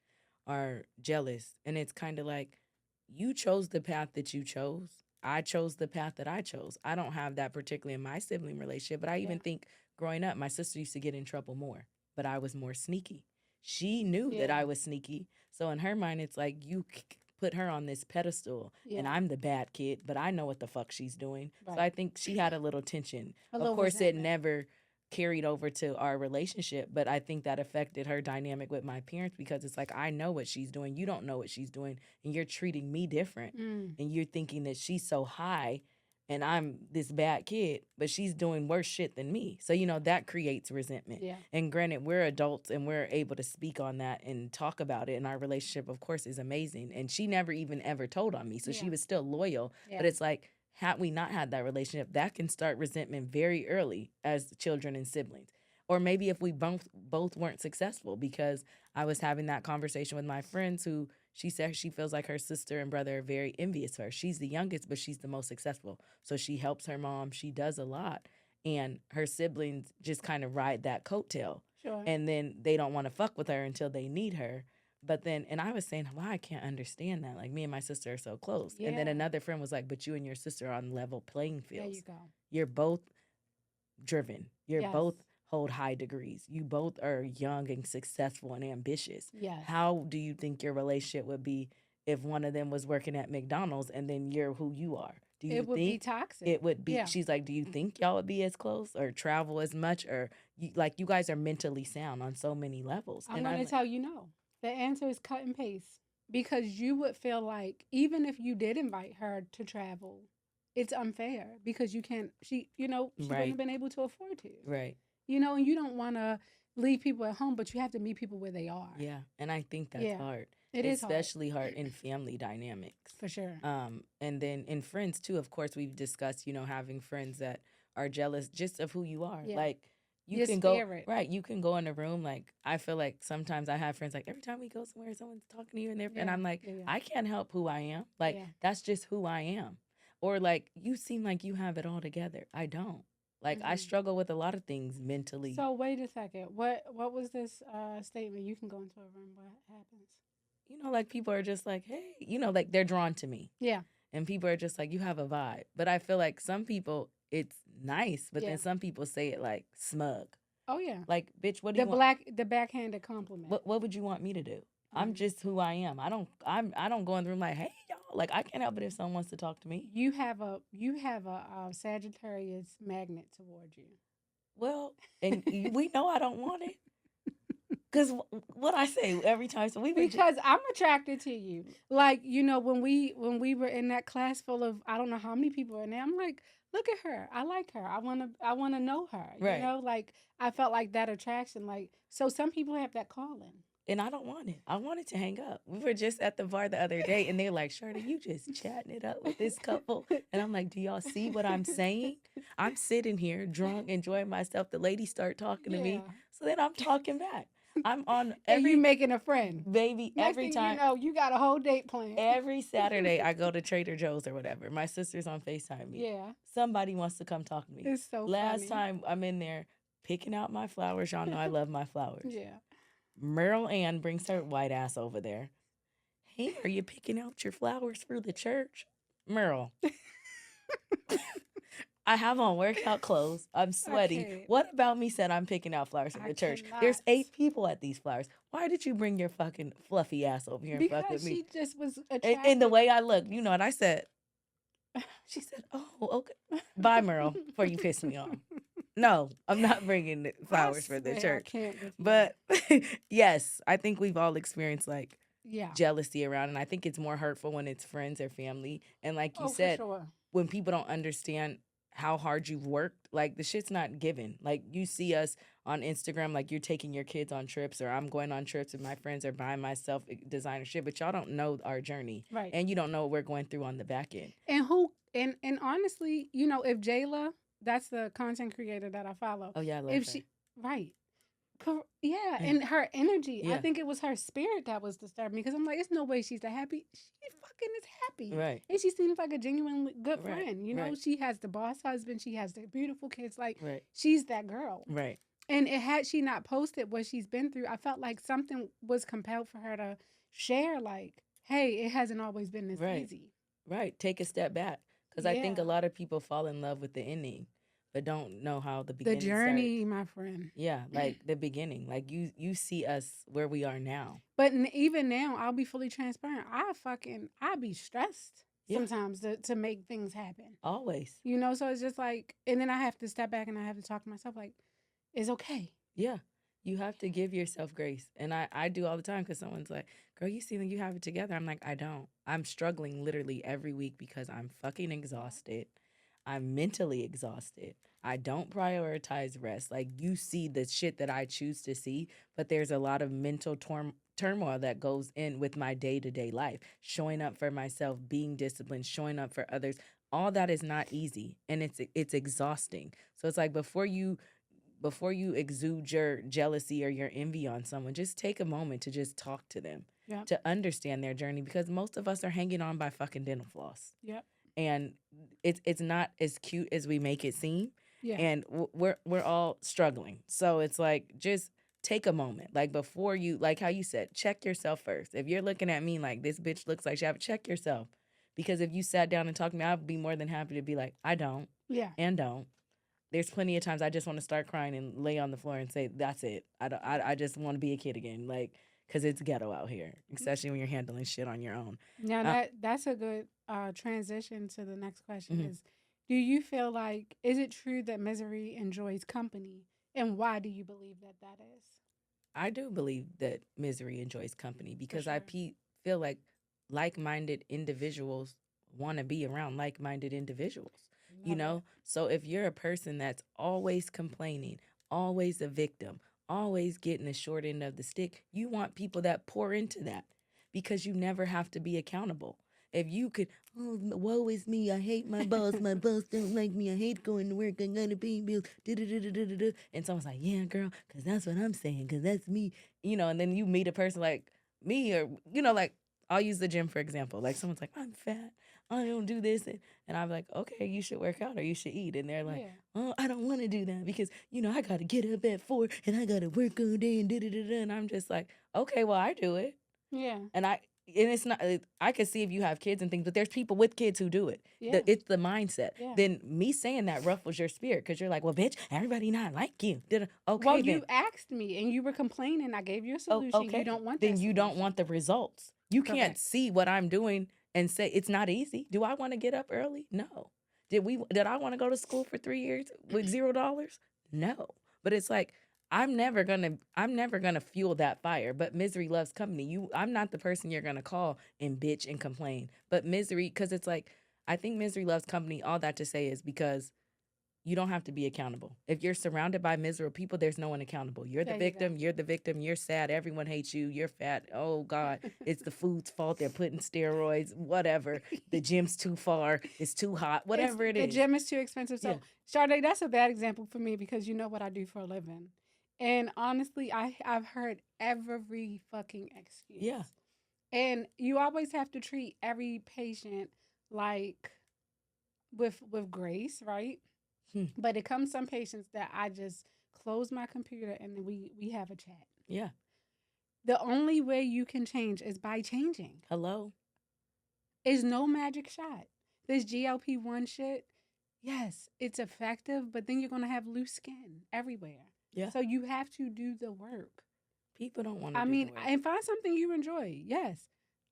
are jealous. And it's kind of like you chose the path that you chose. I chose the path that I chose. I don't have that particularly in my sibling relationship. But I even Yeah. think growing up, my sister used to get in trouble more, but I was more sneaky. She knew that Yeah. I was sneaky. So in her mind, it's like you put her on this pedestal and Yeah. I'm the bad kid, but I know what the fuck she's doing. So I Right. think she had a little tension. A Of little course, it resentment. never carried over to our relationship, but I think that affected her dynamic with my parents because it's like, I know what she's doing. You don't know what she's doing. And you're treating me different. Mm. And you're thinking that she's so high and I'm this bad kid, but she's doing worse shit than me. So, you know, that creates resentment. Yeah. And granted, we're adults and we're able to speak on that and talk about it. And our relationship, of course, is amazing. And she never even ever told on me. So she Yeah. was still loyal. Yeah. But it's like, had we not had that relationship, that can start resentment very early as children and siblings. Or maybe if we both weren't successful, because I was having that conversation with my friends who she said she feels like her sister and brother are very envious of her. She's the youngest, but she's the most successful. So she helps her mom. She does a lot. And her siblings just kind of ride that coattail. Sure. And then they don't want to fuck with her until they need her. But then, and I was saying, why I can't understand that. Like me and my sister are so close. And then Yeah. another friend was like, but you and your sister are on level playing There fields. you go. You're both driven. You're Yes. both hold high degrees. You both are young and successful and ambitious. Yes. How do you think your relationship would be if one of them was working at McDonald's and then you're who you are? Do you It would be think toxic. it would be? Yeah. She's like, do you think y'all would be as close or travel as much, or you guys are mentally sound on so many levels? I'm And going to like, tell you no. The answer is cut and paste because you would feel like even if you did invite her to travel, it's unfair because you can't. She wouldn't Right. have been able to afford to. right. And you don't want to leave people at home, but you have to meet people where they are. Yeah. And I think that's Yeah. hard. It is hard. Especially hard in family dynamics. For sure. And then in friends too, of course, we've discussed, having friends that are jealous just of who you are. Yeah. Like you Your can spirit. go, right, you can go in a room. Like I feel like sometimes I have friends, like every time we go somewhere, someone's talking to you and Yeah. I'm like, Yeah. I can't help who I am. Like Yeah. that's just who I am. Or like, you seem like you have it all together. I don't. Like I Mhm. struggle with a lot of things mentally. So wait a second. What was this statement? You can go into a room. What happens? Like people are just like, hey, like they're drawn to me. Yeah. And people are just like, you have a vibe. But I feel like some people, it's nice, but Yeah. then some people say it like smug. Oh yeah. Like, bitch, what do you want? The backhanded compliment. What would you want me to do? I'm Right. just who I am. I don't go in the room like, hey y'all. Like, I can't help it if someone wants to talk to me. You have a Sagittarius magnet towards you. Well, and we know I don't want it. Because what I say every time, so we were Because I'm attracted to you. Like, you know, when we were in that class full of I don't know how many people are in there, I'm like, look at her. I like her. I wanna know her. Right. You know, like I felt like that attraction. Like so some people have that calling. And I don't want it. I wanted to hang up. We were just at the bar the other day, and they're like, Shirley, you just chatting it up with this couple. And I'm like, do y'all see what I'm saying? I'm sitting here drunk, enjoying myself. The ladies start talking to me. So then I'm talking back. I'm on and you making a friend. Baby, Next every thing time. you know, you got a whole date planned. Every Saturday, I go to Trader Joe's or whatever. My sister's on FaceTime me. Yeah. Somebody wants to come talk to me. It's so Last funny. time I'm in there picking out my flowers. Y'all know I love my flowers. Yeah. Merle Ann brings her white ass over there. Hey, are you picking out your flowers for the church? Merle. I have on workout clothes. I'm sweaty. What about me said I'm picking out flowers for the church? Cannot. There's 8 people at these flowers. Why did you bring your fucking fluffy ass over here and fuck with me? Because she just was attracted. And the way I look, you know, and I said, she said, oh, okay. Bye, Merle, before you piss me off. No, I'm not bringing the flowers for the church. I can't with you. But yes, I think we've all experienced like yeah. jealousy around, and I think it's more hurtful when it's friends or family. And like you said, for sure. when people don't understand how hard you've worked, like the shit's not given. Like you see us on Instagram, like you're taking your kids on trips, or I'm going on trips with my friends, or buying myself designer shit, but y'all don't know our journey, right? And you don't know what we're going through on the back end. And honestly, you know, if Jayla, that's the content creator that I follow. Oh yeah, I love if her. she right. Yeah, and her energy. Yeah. I think it was her spirit that was disturbing me because I'm like, it's no way she's that happy. She fucking is happy. Right. And she seems like a genuinely good Right. friend. You know, Right. she has the boss husband. She has the beautiful kids. Like, right. She's that girl. Right. And had she not posted what she's been through, I felt like something was compelled for her to share, like, hey, it hasn't always been this right. easy. Right. Take a step back. Because I think a lot of people fall in love with the ending, but don't know how the beginning The journey, starts. my friend. Yeah, like the beginning. Like you see us where we are now. But even now, I'll be fully transparent. I be stressed sometimes to make things happen. Always. You know, so it's just like, and then I have to step back and I have to talk to myself like, it's okay. Yeah. You have to give yourself grace. And I do all the time because someone's like, girl, you seem like you have it together. I'm like, I don't. I'm struggling literally every week because I'm fucking exhausted. I'm mentally exhausted. I don't prioritize rest. Like, you see the shit that I choose to see, but there's a lot of mental turmoil that goes in with my day-to-day life. Showing up for myself, being disciplined, showing up for others. All that is not easy, and it's exhausting. So it's like before you exude your jealousy or your envy on someone, just take a moment to just talk to them, to understand their journey, because most of us are hanging on by fucking dental floss. Yep. And it's not as cute as we make it seem. Yeah. And we're all struggling. So it's like, just take a moment. Like, before you, like how you said, check yourself first. If you're looking at me like, this bitch looks like she have, check yourself. Because if you sat down and talked to me, I'd be more than happy to be like, I don't. Yeah. And don't. There's plenty of times I just want to start crying and lay on the floor and say, that's it. I just want to be a kid again. Like, because it's ghetto out here, especially when you're handling shit on your own. Now, that's a good transition to the next question is, do you feel like, is it true that misery enjoys company? And why do you believe that is? I do believe that misery enjoys company because I feel like like-minded individuals want to be around like-minded individuals. You know, so if you're a person that's always complaining, always a victim, always getting the short end of the stick, you want people that pour into that, because you never have to be accountable. If you could, oh, woe is me, I hate my boss don't like me, I hate going to work, I gotta pay bills, and someone's like, yeah, girl, because that's what I'm saying, because that's me, you know, and then you meet a person like me, or, you know, like, I'll use the gym, for example. Like, someone's like, I'm fat, I don't do this. And I'm like, okay, you should work out or you should eat. And they're like, oh, I don't want to do that because, you know, I got to get up at 4 and I got to work all day and da-da-da-da. And I'm just like, okay, well, I do it. Yeah. And and it's not. I could see if you have kids and things, but there's people with kids who do it. Yeah. It's the mindset. Yeah. Then me saying that ruffles your spirit because you're like, well, bitch, everybody not like you. Okay, Well, then. you asked me and you were complaining. I gave you a Oh, solution. okay. You don't want Then that you don't solution. want the results. You can't Correct. see what I'm doing and say it's not easy. Do I want to get up early? No. Did I want to go to school for 3 years with $0? No. But it's like I'm never gonna fuel that fire. But misery loves company. I'm not the person you're gonna call and bitch and complain. But misery, because it's like I think misery loves company. All that to say is because you don't have to be accountable. If you're surrounded by miserable people, there's no one accountable. You're the There you victim. go. You're the victim. You're sad. Everyone hates you. You're fat. Oh God, it's the food's fault. They're putting steroids. Whatever. The gym's too far. It's too hot. Whatever it is. The gym is too expensive. So, Yeah. Sade, that's a bad example for me because you know what I do for a living. And honestly, I've heard every fucking excuse. Yeah. And you always have to treat every patient like with grace, right? But it comes some patients that I just close my computer and then we have a chat. Yeah. The only way you can change is by changing. Hello. Is no magic shot. This GLP-1 shit, yes, it's effective, but then you're going to have loose skin everywhere. Yeah. So you have to do the work. People don't want to I do mean, the work. and find something you enjoy. Yes.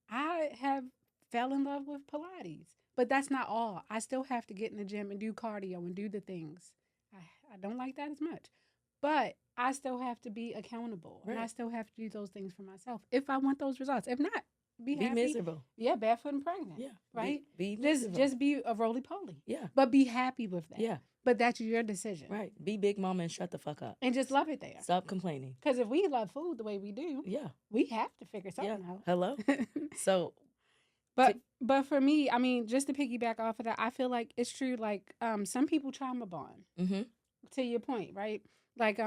I have fell in love with Pilates, but that's not all. I still have to get in the gym and do cardio and do the things. I don't like that as much. But I still have to be accountable. Right. And I still have to do those things for myself if I want those results. If not, be happy. miserable. Yeah, barefoot and pregnant. Yeah. Right? Be miserable. Just be a roly-poly. Yeah. But be happy with that. Yeah. But that's your decision. Right. Be big mama and shut the fuck up. And just love it there. Stop complaining. Because if we love food the way we do, Yeah. we have to figure something out. Hello. So But for me, I mean, just to piggyback off of that, I feel like it's true. Like some people trauma bond. Mm-hmm. To your point, right? Like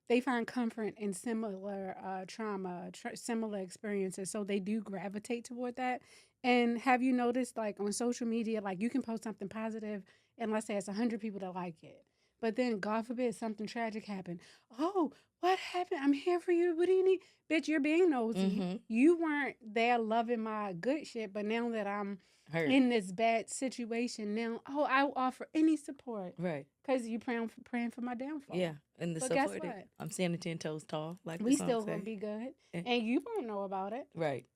they find comfort in similar trauma, similar experiences, so they do gravitate toward that. And have you noticed, like on social media, like you can post something positive, and let's say it's 100 people that like it, but then God forbid something tragic happened. Oh, what happened? I'm here for you. What do you need? Bitch, you're being nosy. Mm-hmm. You weren't there loving my good shit, but now that I'm Hurt. in this bad situation, now, I will offer any support. Right. Because you praying for my downfall. Yeah. And the But guess support. what? I'm standing 10 toes tall. Like We the song still say. gonna be good. And- And you won't know about it. Right.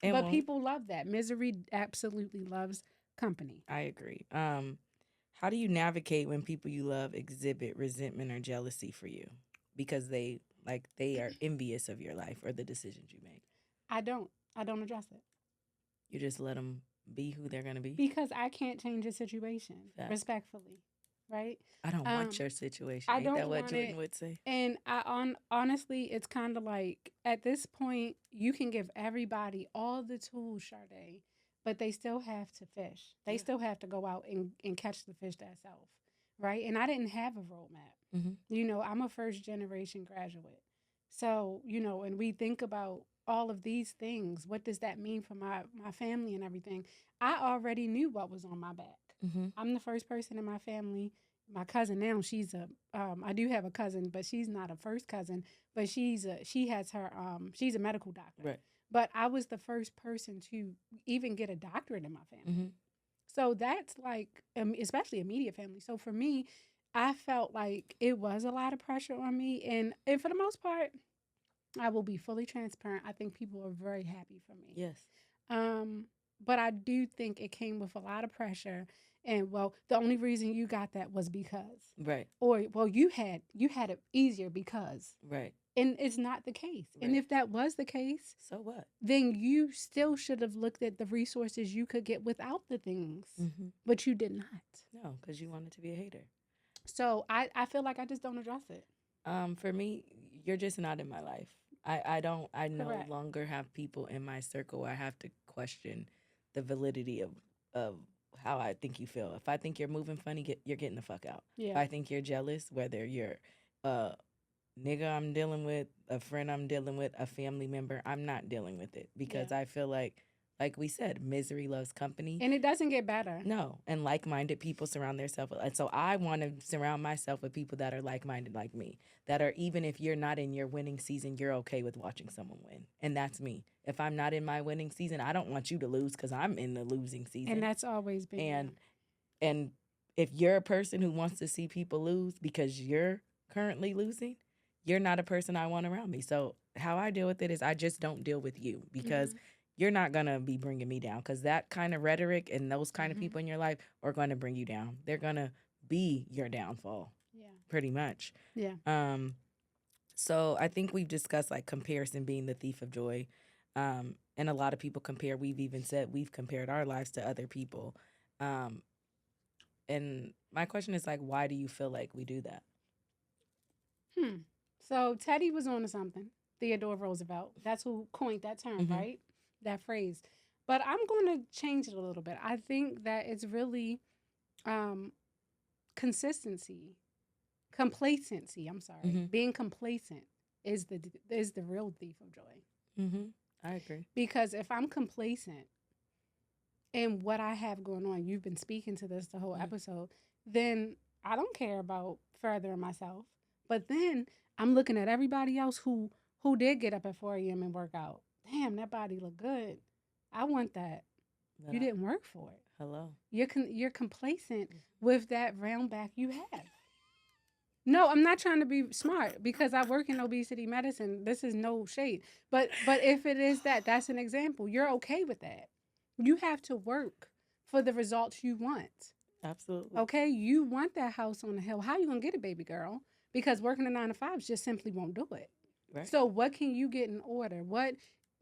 And But won't. people love that. Misery absolutely loves company. I agree. How do you navigate when people you love exhibit resentment or jealousy for you because they are envious of your life or the decisions you make? I don't address it. You just let them be who they're gonna be. Because I can't change a situation respectfully, right? I don't want your situation. I Ain't don't that what want Jordan it. would say? And honestly, it's kind of like at this point, you can give everybody all the tools, Sade, but they still have to fish. They still have to go out and catch the fish themselves, right? And I didn't have a roadmap. Mm-hmm. You know, I'm a first generation graduate. So, you know, and we think about all of these things. What does that mean for my family and everything? I already knew what was on my back. Mm-hmm. I'm the first person in my family. My cousin now, I do have a cousin, but she's not a first cousin, but she's a medical doctor. Right. But I was the first person to even get a doctorate in my family. Mm-hmm. So that's like, especially immediate family. So for me, I felt like it was a lot of pressure on me. And for the most part, I will be fully transparent. I think people are very happy for me. Yes. But I do think it came with a lot of pressure. And well, the only reason you got that was because. Right. Or well, you had it easier because. Right. And it's not the case. Right. And if that was the case, so what? Then you still should have looked at the resources you could get without the things. Mm-hmm. But you did not. No, because you wanted to be a hater. So I feel like I just don't address it. For me, you're just not in my life. I no Correct. longer have people in my circle where I have to question the validity of how I think you feel. If I think you're moving funny, you're getting the fuck out. Yeah. If I think you're jealous, whether you're a nigga I'm dealing with, a friend I'm dealing with, a family member, I'm not dealing with it because I feel like like we said, misery loves company. And it doesn't get better. No, and like-minded people surround themselves with. And so I want to surround myself with people that are like-minded like me, that are, even if you're not in your winning season, you're okay with watching someone win. And that's me. If I'm not in my winning season, I don't want you to lose because I'm in the losing season. And that's always been. And if you're a person who wants to see people lose because you're currently losing, you're not a person I want around me. So how I deal with it is I just don't deal with you, because you're not going to be bringing me down, because that kind of rhetoric and those kind of people in your life are going to bring you down. They're going to be your downfall. Yeah. Pretty much. Yeah. So I think we've discussed like comparison being the thief of joy. And a lot of people compare. We've even said we've compared our lives to other people. And my question is, like, why do you feel like we do that? So Teddy was on to something. Theodore Roosevelt. That's who coined that term, right? That phrase. But I'm going to change it a little bit. I think that it's really consistency, complacency. I'm sorry, being complacent is the real thief of joy. I agree. Because if I'm complacent in what I have going on, you've been speaking to this the whole episode, then I don't care about furthering myself. But then I'm looking at everybody else who did get up at 4 a.m. and work out. Damn, that body look good. I want that. You didn't work for it. Hello. You're complacent with that round back you have. No, I'm not trying to be smart because I work in obesity medicine. This is no shade. But if it is that's an example. You're okay with that. You have to work for the results you want. Absolutely. Okay? You want that house on the hill. How you going to get it, baby girl? Because working a 9 to 5 just simply won't do it. Right. So what can you get in order? What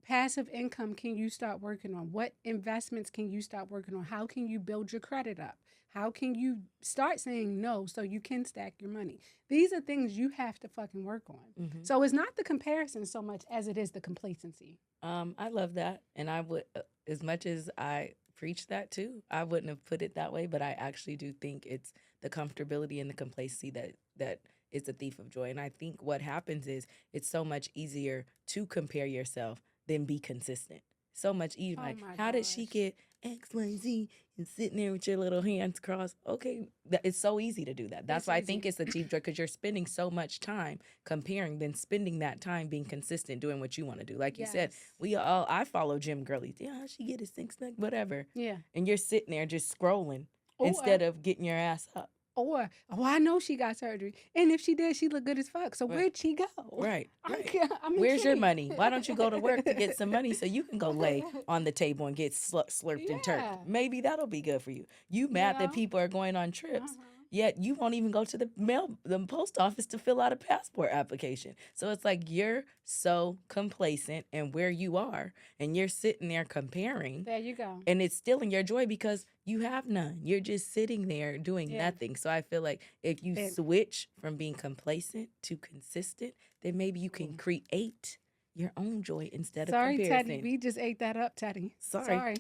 passive income can you start working on? What investments can you start working on? How can you build your credit up? How can you start saying no so you can stack your money? These are things you have to fucking work on. So it's not the comparison so much as it is the complacency. I love that. And I would, as much as I preach that too, I wouldn't have put it that way, but I actually do think it's the comfortability and the complacency that is the thief of joy. And I think what happens is it's so much easier to compare yourself than be consistent. So much easier. Oh like, my how did she get X, Y, Z and sitting there with your little hands crossed? Okay, it's so easy to do that. That's why I think it's the thief joy, because you're spending so much time comparing than spending that time being consistent, doing what you want to do. Like you said, I follow Jim Gurley. Yeah, how she get a six-pack, whatever. Yeah. And you're sitting there just scrolling instead of getting your ass up. Or, I know she got surgery. And if she did, she look good as fuck. So where'd she go? Right. I'm Where's your intrigued. money? Why don't you go to work to get some money so you can go lay on the table and get slurped and turped? Maybe that'll be good for you. You mad that people are going on trips, yet you won't even go to the post office to fill out a passport application. So it's like you're so complacent in where you are, and you're sitting there comparing. There you go. And it's stealing your joy because you have none. You're just sitting there doing nothing. So I feel like if you switch from being complacent to consistent, then maybe you can create your own joy instead of comparison. Sorry, Teddy. We just ate that up, Teddy. Sorry.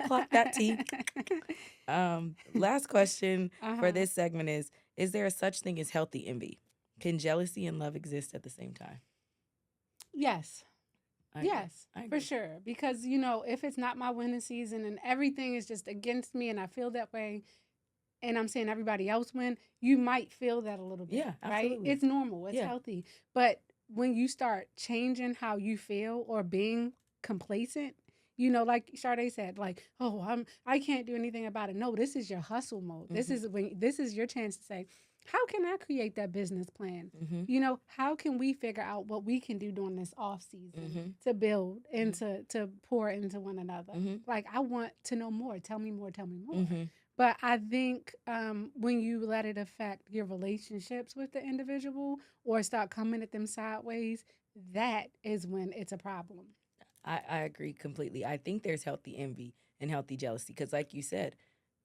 Clock that tea. Last question for this segment is there a such thing as healthy envy? Can jealousy and love exist at the same time? Yes. Yes, I for agree. sure. Because, if it's not my winning season and everything is just against me and I feel that way and I'm saying everybody else win, you might feel that a little bit. Yeah, right? absolutely. It's normal. It's healthy. But when you start changing how you feel or being complacent, like Sade said, like, I can't do anything about it. No, this is your hustle mode. This is your chance to say, how can I create that business plan? How can we figure out what we can do during this off season to build and to pour into one another? Like, I want to know more. Tell me more. Tell me more. But I think when you let it affect your relationships with the individual or start coming at them sideways, that is when it's a problem. I agree completely. I think there's healthy envy and healthy jealousy because, like you said,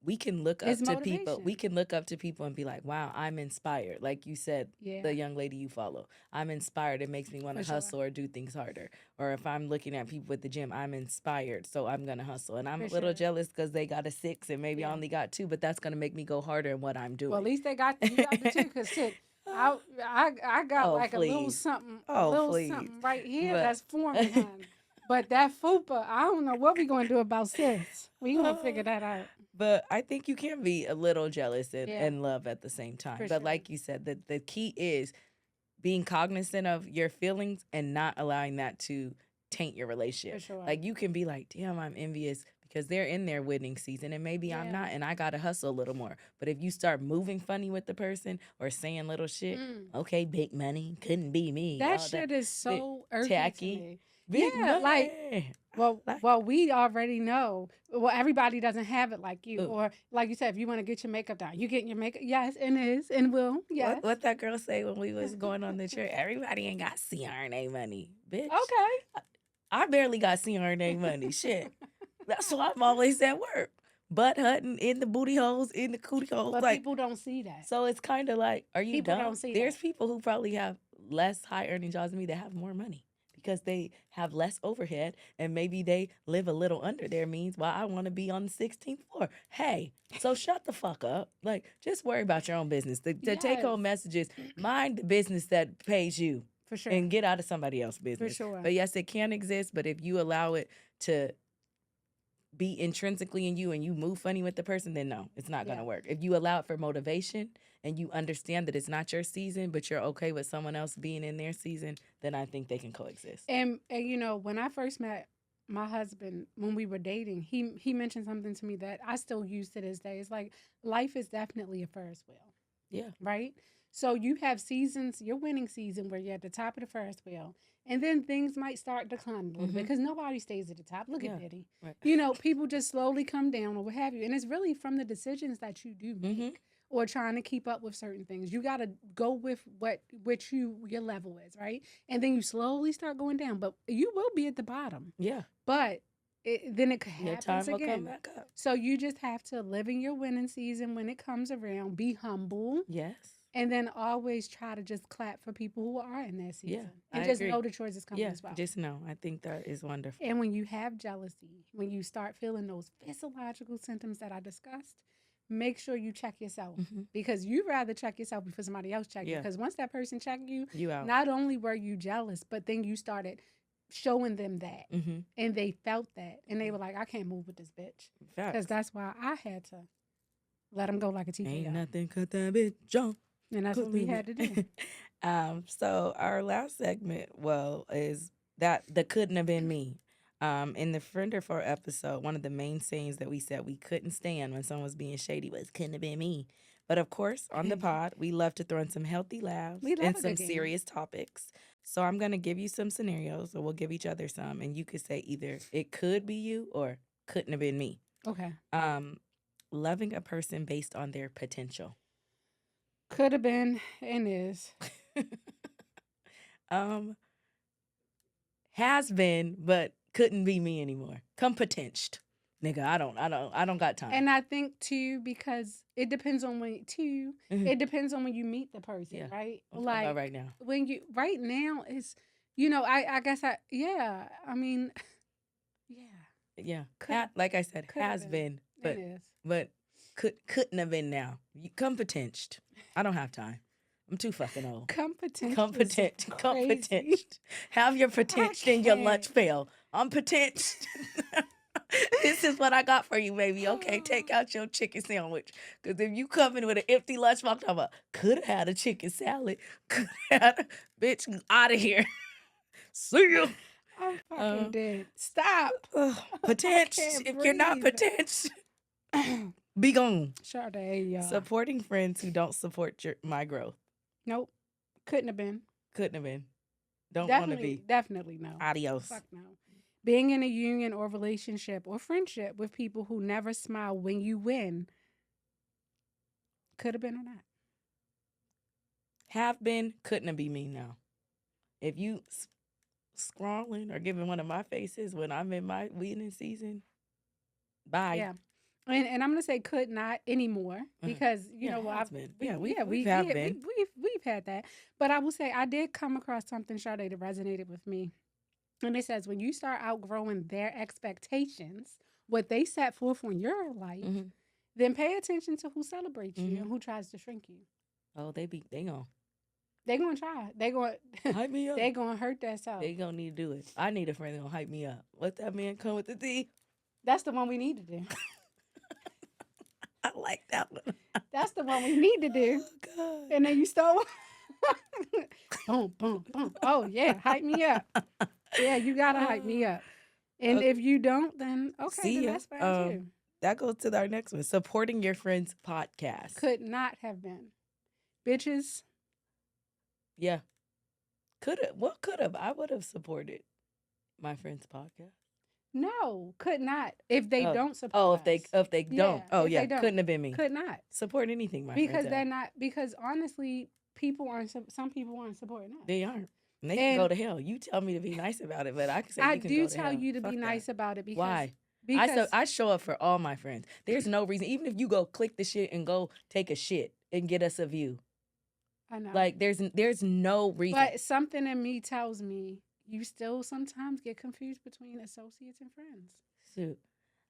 we can look up It's to people. motivation. We can look up to people and be like, wow, I'm inspired. Like you said, the young lady you follow, I'm inspired. It makes me want to hustle or do things harder. Or if I'm looking at people at the gym, I'm inspired, so I'm going to hustle. And I'm a little jealous because they got a 6 and maybe I only got 2, but that's going to make me go harder in what I'm doing. Well, at least you got the 2 because shit. I got a little something, something right here that's forming. But that fupa, I don't know what we gonna do about sis. We gonna figure that out. But I think you can be a little jealous Yeah, and love at the same time. for But sure. like you said, the key is being cognizant of your feelings and not allowing that to taint your For relationship. sure. Like you can be like, damn, I'm envious because they're in their winning season and maybe I'm Yeah. not and I gotta hustle a little more. But if you start moving funny with the person or saying little shit, okay, big money, couldn't be me. That All that shit is big so irking to tacky. me. Big Yeah, like money. well, Like we already know. Well, everybody doesn't have it like you, ooh, or like you said, if you want to get your makeup done, you getting your makeup. Yes, and is and will. Yes. what that girl say when we was going on the trip? Everybody ain't got CRNA money, bitch. Okay. I barely got CRNA money. Shit. That's why I'm always at work. Butt hunting in the booty holes, in the cootie holes. But Like, people don't see that. so it's kind of like, are you People dumb? don't see There's that. people who probably have less high earning jobs than me that have more money because they have less overhead and maybe they live a little under their means while I want to be on the 16th floor. Hey, so shut the fuck up. Like, just worry about your own business. The take home Yes, message is mind the business that pays you for sure. and get out of somebody else's For business. sure. But yes, it can exist, but if you allow it to be intrinsically in you and you move funny with the person, then no, it's not gonna Yeah. work. If you allow it for motivation and you understand that it's not your season, but you're okay with someone else being in their season, then I think they can coexist. And you know, when I first met my husband, when we were dating, he mentioned something to me that I still use to this day. It's like life is definitely a Ferris wheel, Yeah. right? So you have seasons, your winning season where you're at the top of the Ferris wheel, and then things might start declining a little bit Mhm. because nobody stays at the top. Look Yeah. at Diddy. Right. You know, people just slowly come down or what have you, and it's really from the decisions that you do make. Mhm. Or trying to keep up with certain things, you got to go with what your level is, right? And then you slowly start going down, but you will be at the bottom. Yeah. But then it could Your happen time will come again. back up. So you just have to live in your winning season when it comes around. Be humble, Yes. and then always try to just clap for people who are in that season, Yeah. and I just agree. know the choice is coming Yeah. as well. Just know. I think that is wonderful. And when you have jealousy, when you start feeling those physiological symptoms that I discussed, make sure you check yourself Mhm. because you'd rather check yourself before somebody else check you. Yeah. Because once that person checked you, You out. not only were you jealous, but then you started showing them that, Mhm. and they felt that, and they were like, "I can't move with this bitch," because Facts. that's why I had to let him go like a TKO, Ain't nothing cut that bitch off. and that's what we had to do. So our last segment, well, is that the couldn't have been me. In the Friend or Four episode, one of the main sayings that we said we couldn't stand when someone was being shady was couldn't have been me. But of course, on the pod, we love to throw in some healthy laughs We love and a some good game. serious topics. So I'm gonna give you some scenarios, or we'll give each other some, and you could say either it could be you or couldn't have been me. Okay, Loving a person based on their potential. could have been and is. Has been, but couldn't be me anymore. Competenched. Nigga, I don't got time. And I think too, because it depends on when Mhm. it depends on when you meet the person, Yeah. right? I'm talking about Like right now. when you right now is, I guess I mean, yeah, Yeah. Could- Like I said, could have has been, but it is. but couldn't have been now. Competenched. I don't have time. I'm too fucking old. Competent. Competent. Have your potential in your lunch can't. pail. I'm potential. This is what I got for you, baby. Okay, take out your chicken sandwich. Because if you come in with an empty lunchbox, I'm talking about, could have had a chicken salad. Could have had a bitch out of here. See you. I'm Uh, fucking dead. Stop. Potential. can't If you're not breathe. potential, be gone. Sade, y'all. Supporting friends who don't support my growth. Nope. Couldn't have been. Couldn't have been. Don't want to Definitely, be. definitely no. Adios. Fuck no. Being in a union or relationship or friendship with people who never smile when you win. Could have been or not. Have been, couldn't have been me now. If you scrawling or giving one of my faces when I'm in my winning season, bye. Yeah. And I'm gonna say could not anymore because Yeah, has been. Yeah, we've had that. But I will say I did come across something, Sade, that resonated with me. And it says when you start outgrowing their expectations, what they set forth on your life, Mhm. then pay attention to who celebrates you Mhm. and who tries to shrink you. Oh, they gone. They gonna try. They gonna Hype me up. they gonna hurt that self. They gonna need to do it. I need a friend that gonna hype me up. Let that man come with the D. That's the one we need to do. I like that one. That's the one we need to do. Oh, God. And then you stole. Boom, boom, boom. Oh yeah, hype me up. Yeah, you gotta hype me up. And Okay. if you don't, then okay, See then ya. that's fine too. That goes to our next one. Supporting your friend's podcast. Could not have been. Bitches. Yeah. Could have. What could have? I would have supported my friend's podcast. No, could not. If they Oh. don't support Oh, us. if they don't. Oh, if yeah. they don't. Couldn't have been me. Could not. Support anything, my Because friends they're have. not, because honestly, people aren't, some people aren't supporting us. They aren't. And they can go to hell. You tell me to be nice about it, but I can say I you can do go to tell hell. you to Fuck be that. nice about it because Why? because I show up for all my friends. There's no reason. Even if you go click the shit and go take a shit and get us a view. I know. Like there's no reason. But something in me tells me you still sometimes get confused between associates and friends. Shoot.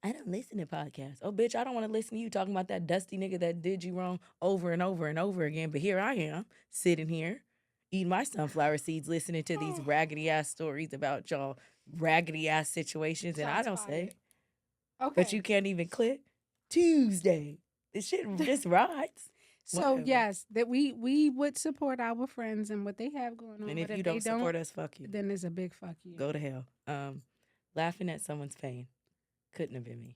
I don't listen to podcasts. Oh, bitch, I don't want to listen to you talking about that dusty nigga that did you wrong over and over and over again. But here I am, sitting here, eating my sunflower seeds, listening to these raggedy ass stories about y'all raggedy ass situations. And I Shots don't fired. say, Okay. but you can't even click Tuesday. This shit just rides. So Whatever. yes, that we would support our friends and what they have going on. And but if you they don't support us, fuck you. then there's a big fuck you. Go to hell. Laughing at someone's pain. Couldn't have been me.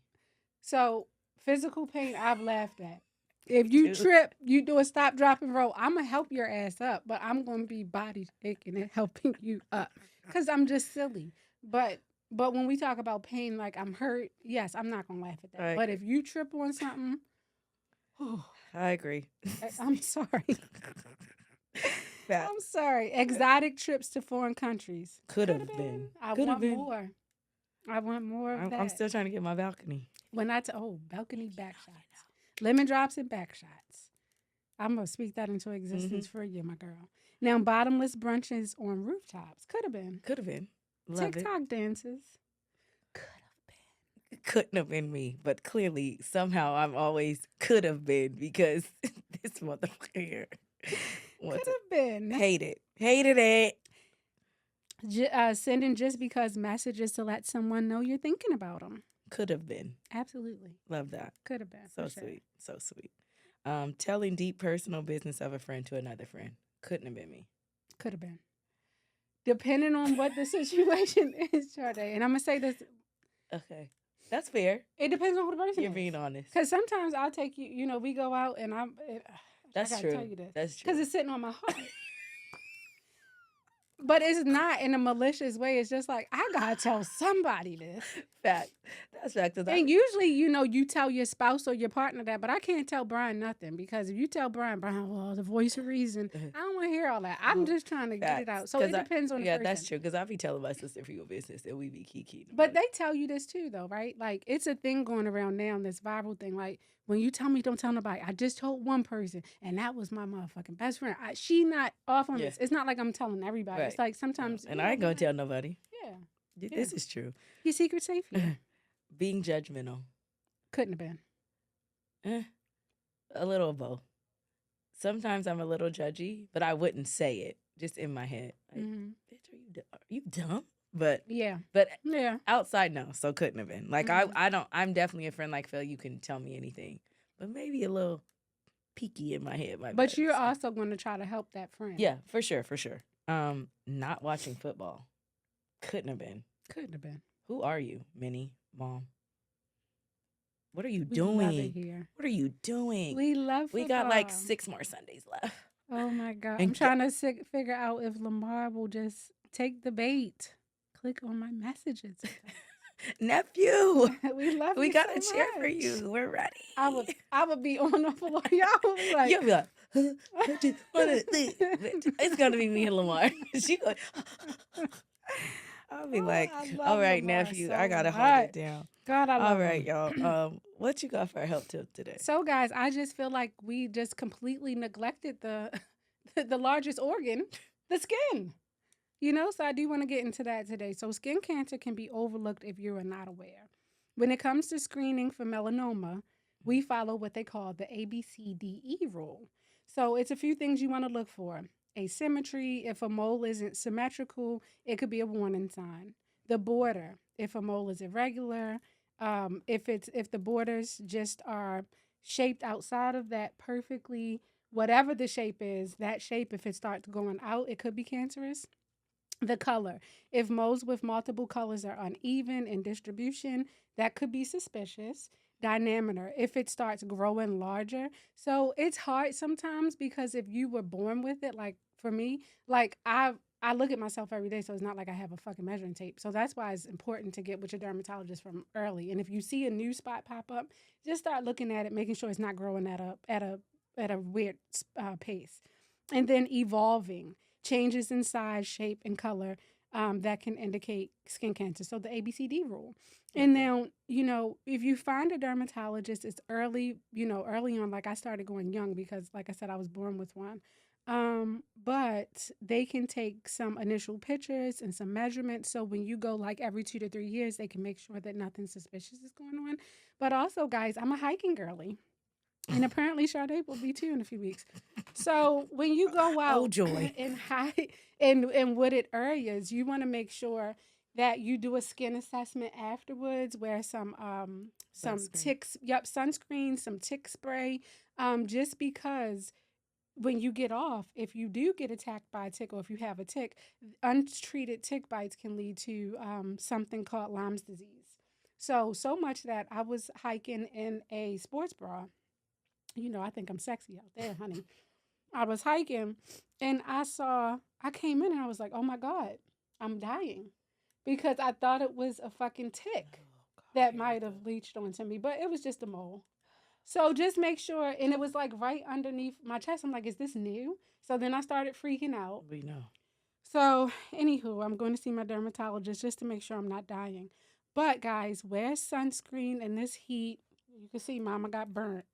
So physical pain, I've laughed at. If you too. trip, you do a stop, drop, and roll. I'm gonna help your ass up, but I'm gonna be body shaking and helping you up because I'm just silly. But when we talk about pain, like I'm hurt, yes, I'm not gonna laugh at that. I But if you trip on something, I agree. I'm sorry. Fact. I'm sorry. Exotic trips to foreign countries. Could have been. I Could have want been. more. I want more of that. I'm still trying to get my balcony. When I balcony back shots, lemon drops and back shots. I'm gonna speak that into existence for you, my girl. Now, bottomless brunches on rooftops could have been. Could have been. Love TikTok dances. it. Couldn't have been me, but clearly somehow I'm always could have been because this motherfucker here wants Could have been. hated it. Sending just because messages to let someone know you're thinking about them. Could have been. Absolutely. Love that. Could have been. So for sure. sweet. So sweet. Telling deep personal business of a friend to another friend. Couldn't have been me. Could have been. Depending on what the situation is, Sade. And I'm going to say this. Okay. That's fair. It depends on who the person You're is. being honest. Because sometimes I'll take you, we go out and I That's gotta true. tell you this. That's true. Because it's sitting on my heart. But it's not in a malicious way. It's just like, I got to tell somebody this. Fact. That's fact. 'Cause And usually, you tell your spouse or your partner that, but I can't tell Brian nothing because if you tell Brian, well, the voice of reason, I don't want to hear all that. I'm just trying to get it out. So it depends on the person. Yeah, that's true. Because I be telling my sister for your business and we be kiki. But they tell you this too, though, right? Like, it's a thing going around now, this viral thing. Like, when you tell me, don't tell nobody. I just told one person, and that was my motherfucking best friend. She not off on this. It's not like I'm telling everybody. Right. It's like sometimes. And I ain't going to tell nobody. Yeah. This is true. Your secret safe here. Being judgmental. Couldn't have been. A little of both. Sometimes I'm a little judgy, but I wouldn't say it. Just in my head. Like, bitch, are you dumb? But Yeah. outside, no. So couldn't have been. Like, I'm definitely a friend like Phil. You can tell me anything. But maybe a little peaky in my head. But you're also going to try to help that friend. Yeah, for sure. Not watching football. Couldn't have been. Couldn't have been. Who are you, Minnie, Mom? What are you We doing? love it here. What are you doing? We love football. We got like 6 more Sundays left. Oh, my God. And I'm trying to figure out if Lamar will just take the bait. Click on my messages. Nephew, We love we you got a so chair for much. you. We're ready. I would be on the floor. Y'all would be like, You'll be like, what you wanna do? It's gonna be me and Lamar. She go. I'll be like, I love all right, Lamar nephew, so I gotta hold much. it down. God, I love All right, him. y'all. What you got for our help tip today? So, guys, I just feel like we just completely neglected the the largest organ, the skin. So I do want to get into that today. So skin cancer can be overlooked if you are not aware. When it comes to screening for melanoma, we follow what they call the ABCDE rule. So it's a few things you want to look for. asymmetry. If a mole isn't symmetrical, it could be a warning sign. The border, if a mole is irregular, if the borders just are shaped outside of that perfectly, whatever the shape is, that shape, if it starts going out, it could be cancerous. The color, if moles with multiple colors are uneven in distribution, that could be suspicious. Diameter, if it starts growing larger. So it's hard sometimes because if you were born with it, like for me, like I look at myself every day, so it's not like I have a fucking measuring tape. So that's why it's important to get with your dermatologist from early. And if you see a new spot pop up, just start looking at it, making sure it's not growing at a weird pace. And then evolving, changes in size, shape, and color that can indicate skin cancer. So the ABCD rule. And now, if you find a dermatologist, it's early, early on. Like I started going young because, like I said, I was born with one. But they can take some initial pictures and some measurements. So when you go like every 2 to 3 years, they can make sure that nothing suspicious is going on. But also, guys, I'm a hiking girly. And apparently Sade will be too in a few weeks. So when you go Oh, out joy. and hike in wooded areas, you want to make sure that you do a skin assessment afterwards, wear some Sunscreen. sunscreen, some tick spray. Just because when you get off, if you do get attacked by a tick or if you have a tick, untreated tick bites can lead to something called Lyme's disease. So much that I was hiking in a sports bra. I think I'm sexy out there, honey. I was hiking and I came in and I was like, oh my God, I'm dying. Because I thought it was a fucking tick Oh, God, that here we might go. have leached onto me, but it was just a mole. So just make sure, and it was like right underneath my chest. I'm like, is this new? So then I started freaking out. We know. So, anywho, I'm going to see my dermatologist just to make sure I'm not dying. But guys, wear sunscreen in this heat. You can see mama got burnt.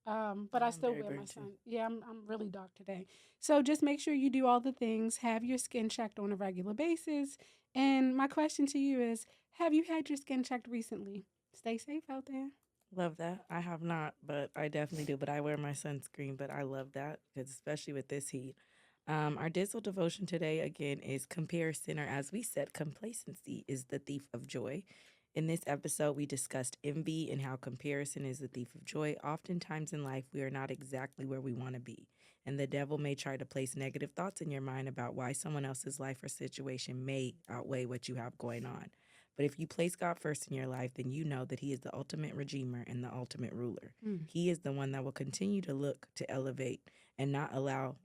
But I Yeah, I'm still very wear my burnt too. sun. Yeah, I'm really dark today. So just make sure you do all the things. Have your skin checked on a regular basis. And my question to you is, have you had your skin checked recently? Stay safe out there. Love that. I have not, but I definitely do. But I wear my sunscreen, but I love that because especially with this heat. Our digital devotion today again is comparison, or as we said, complacency is the thief of joy. In this episode, we discussed envy and how comparison is the thief of joy. Oftentimes in life, we are not exactly where we want to be, and the devil may try to place negative thoughts in your mind about why someone else's life or situation may outweigh what you have going on. But if you place God first in your life, then you know that He is the ultimate redeemer and the ultimate ruler. Mm. He is the one that will continue to look to elevate and not allow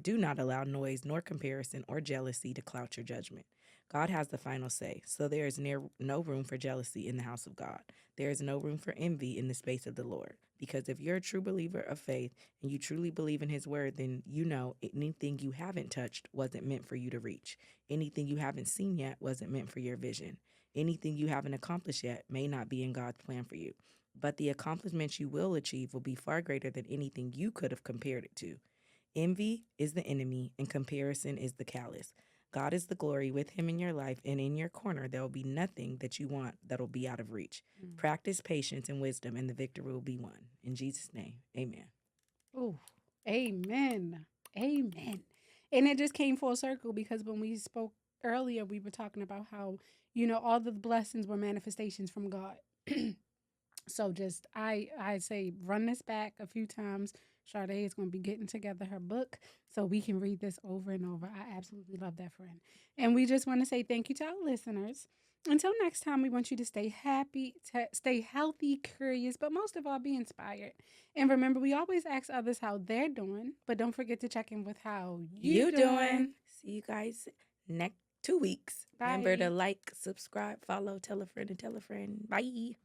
do not allow noise nor comparison or jealousy to cloud your judgment. God has the final say, so there is no room for jealousy in the house of God. There is no room for envy in the space of the Lord. Because if you're a true believer of faith and you truly believe in His word, then you know anything you haven't touched wasn't meant for you to reach. Anything you haven't seen yet wasn't meant for your vision. Anything you haven't accomplished yet may not be in God's plan for you. But the accomplishments you will achieve will be far greater than anything you could have compared it to. Envy is the enemy, and comparison is the callous. God is the glory with Him in your life, and in your corner, there will be nothing that you want that'll be out of reach. Mm. Practice patience and wisdom, and the victory will be won. In Jesus' name, amen. Oh, amen. Amen. And it just came full circle because when we spoke earlier, we were talking about how, all the blessings were manifestations from God. So just I say run this back a few times. Sade is going to be getting together her book so we can read this over and over. I absolutely love that, friend. And we just want to say thank you to our listeners. Until next time, we want you to stay happy, to stay healthy, curious, but most of all, be inspired. And remember, we always ask others how they're doing, but don't forget to check in with how you You doing. doing? See you guys next 2 weeks. Remember to Bye. like, subscribe, follow, tell a friend, and tell a friend. Bye.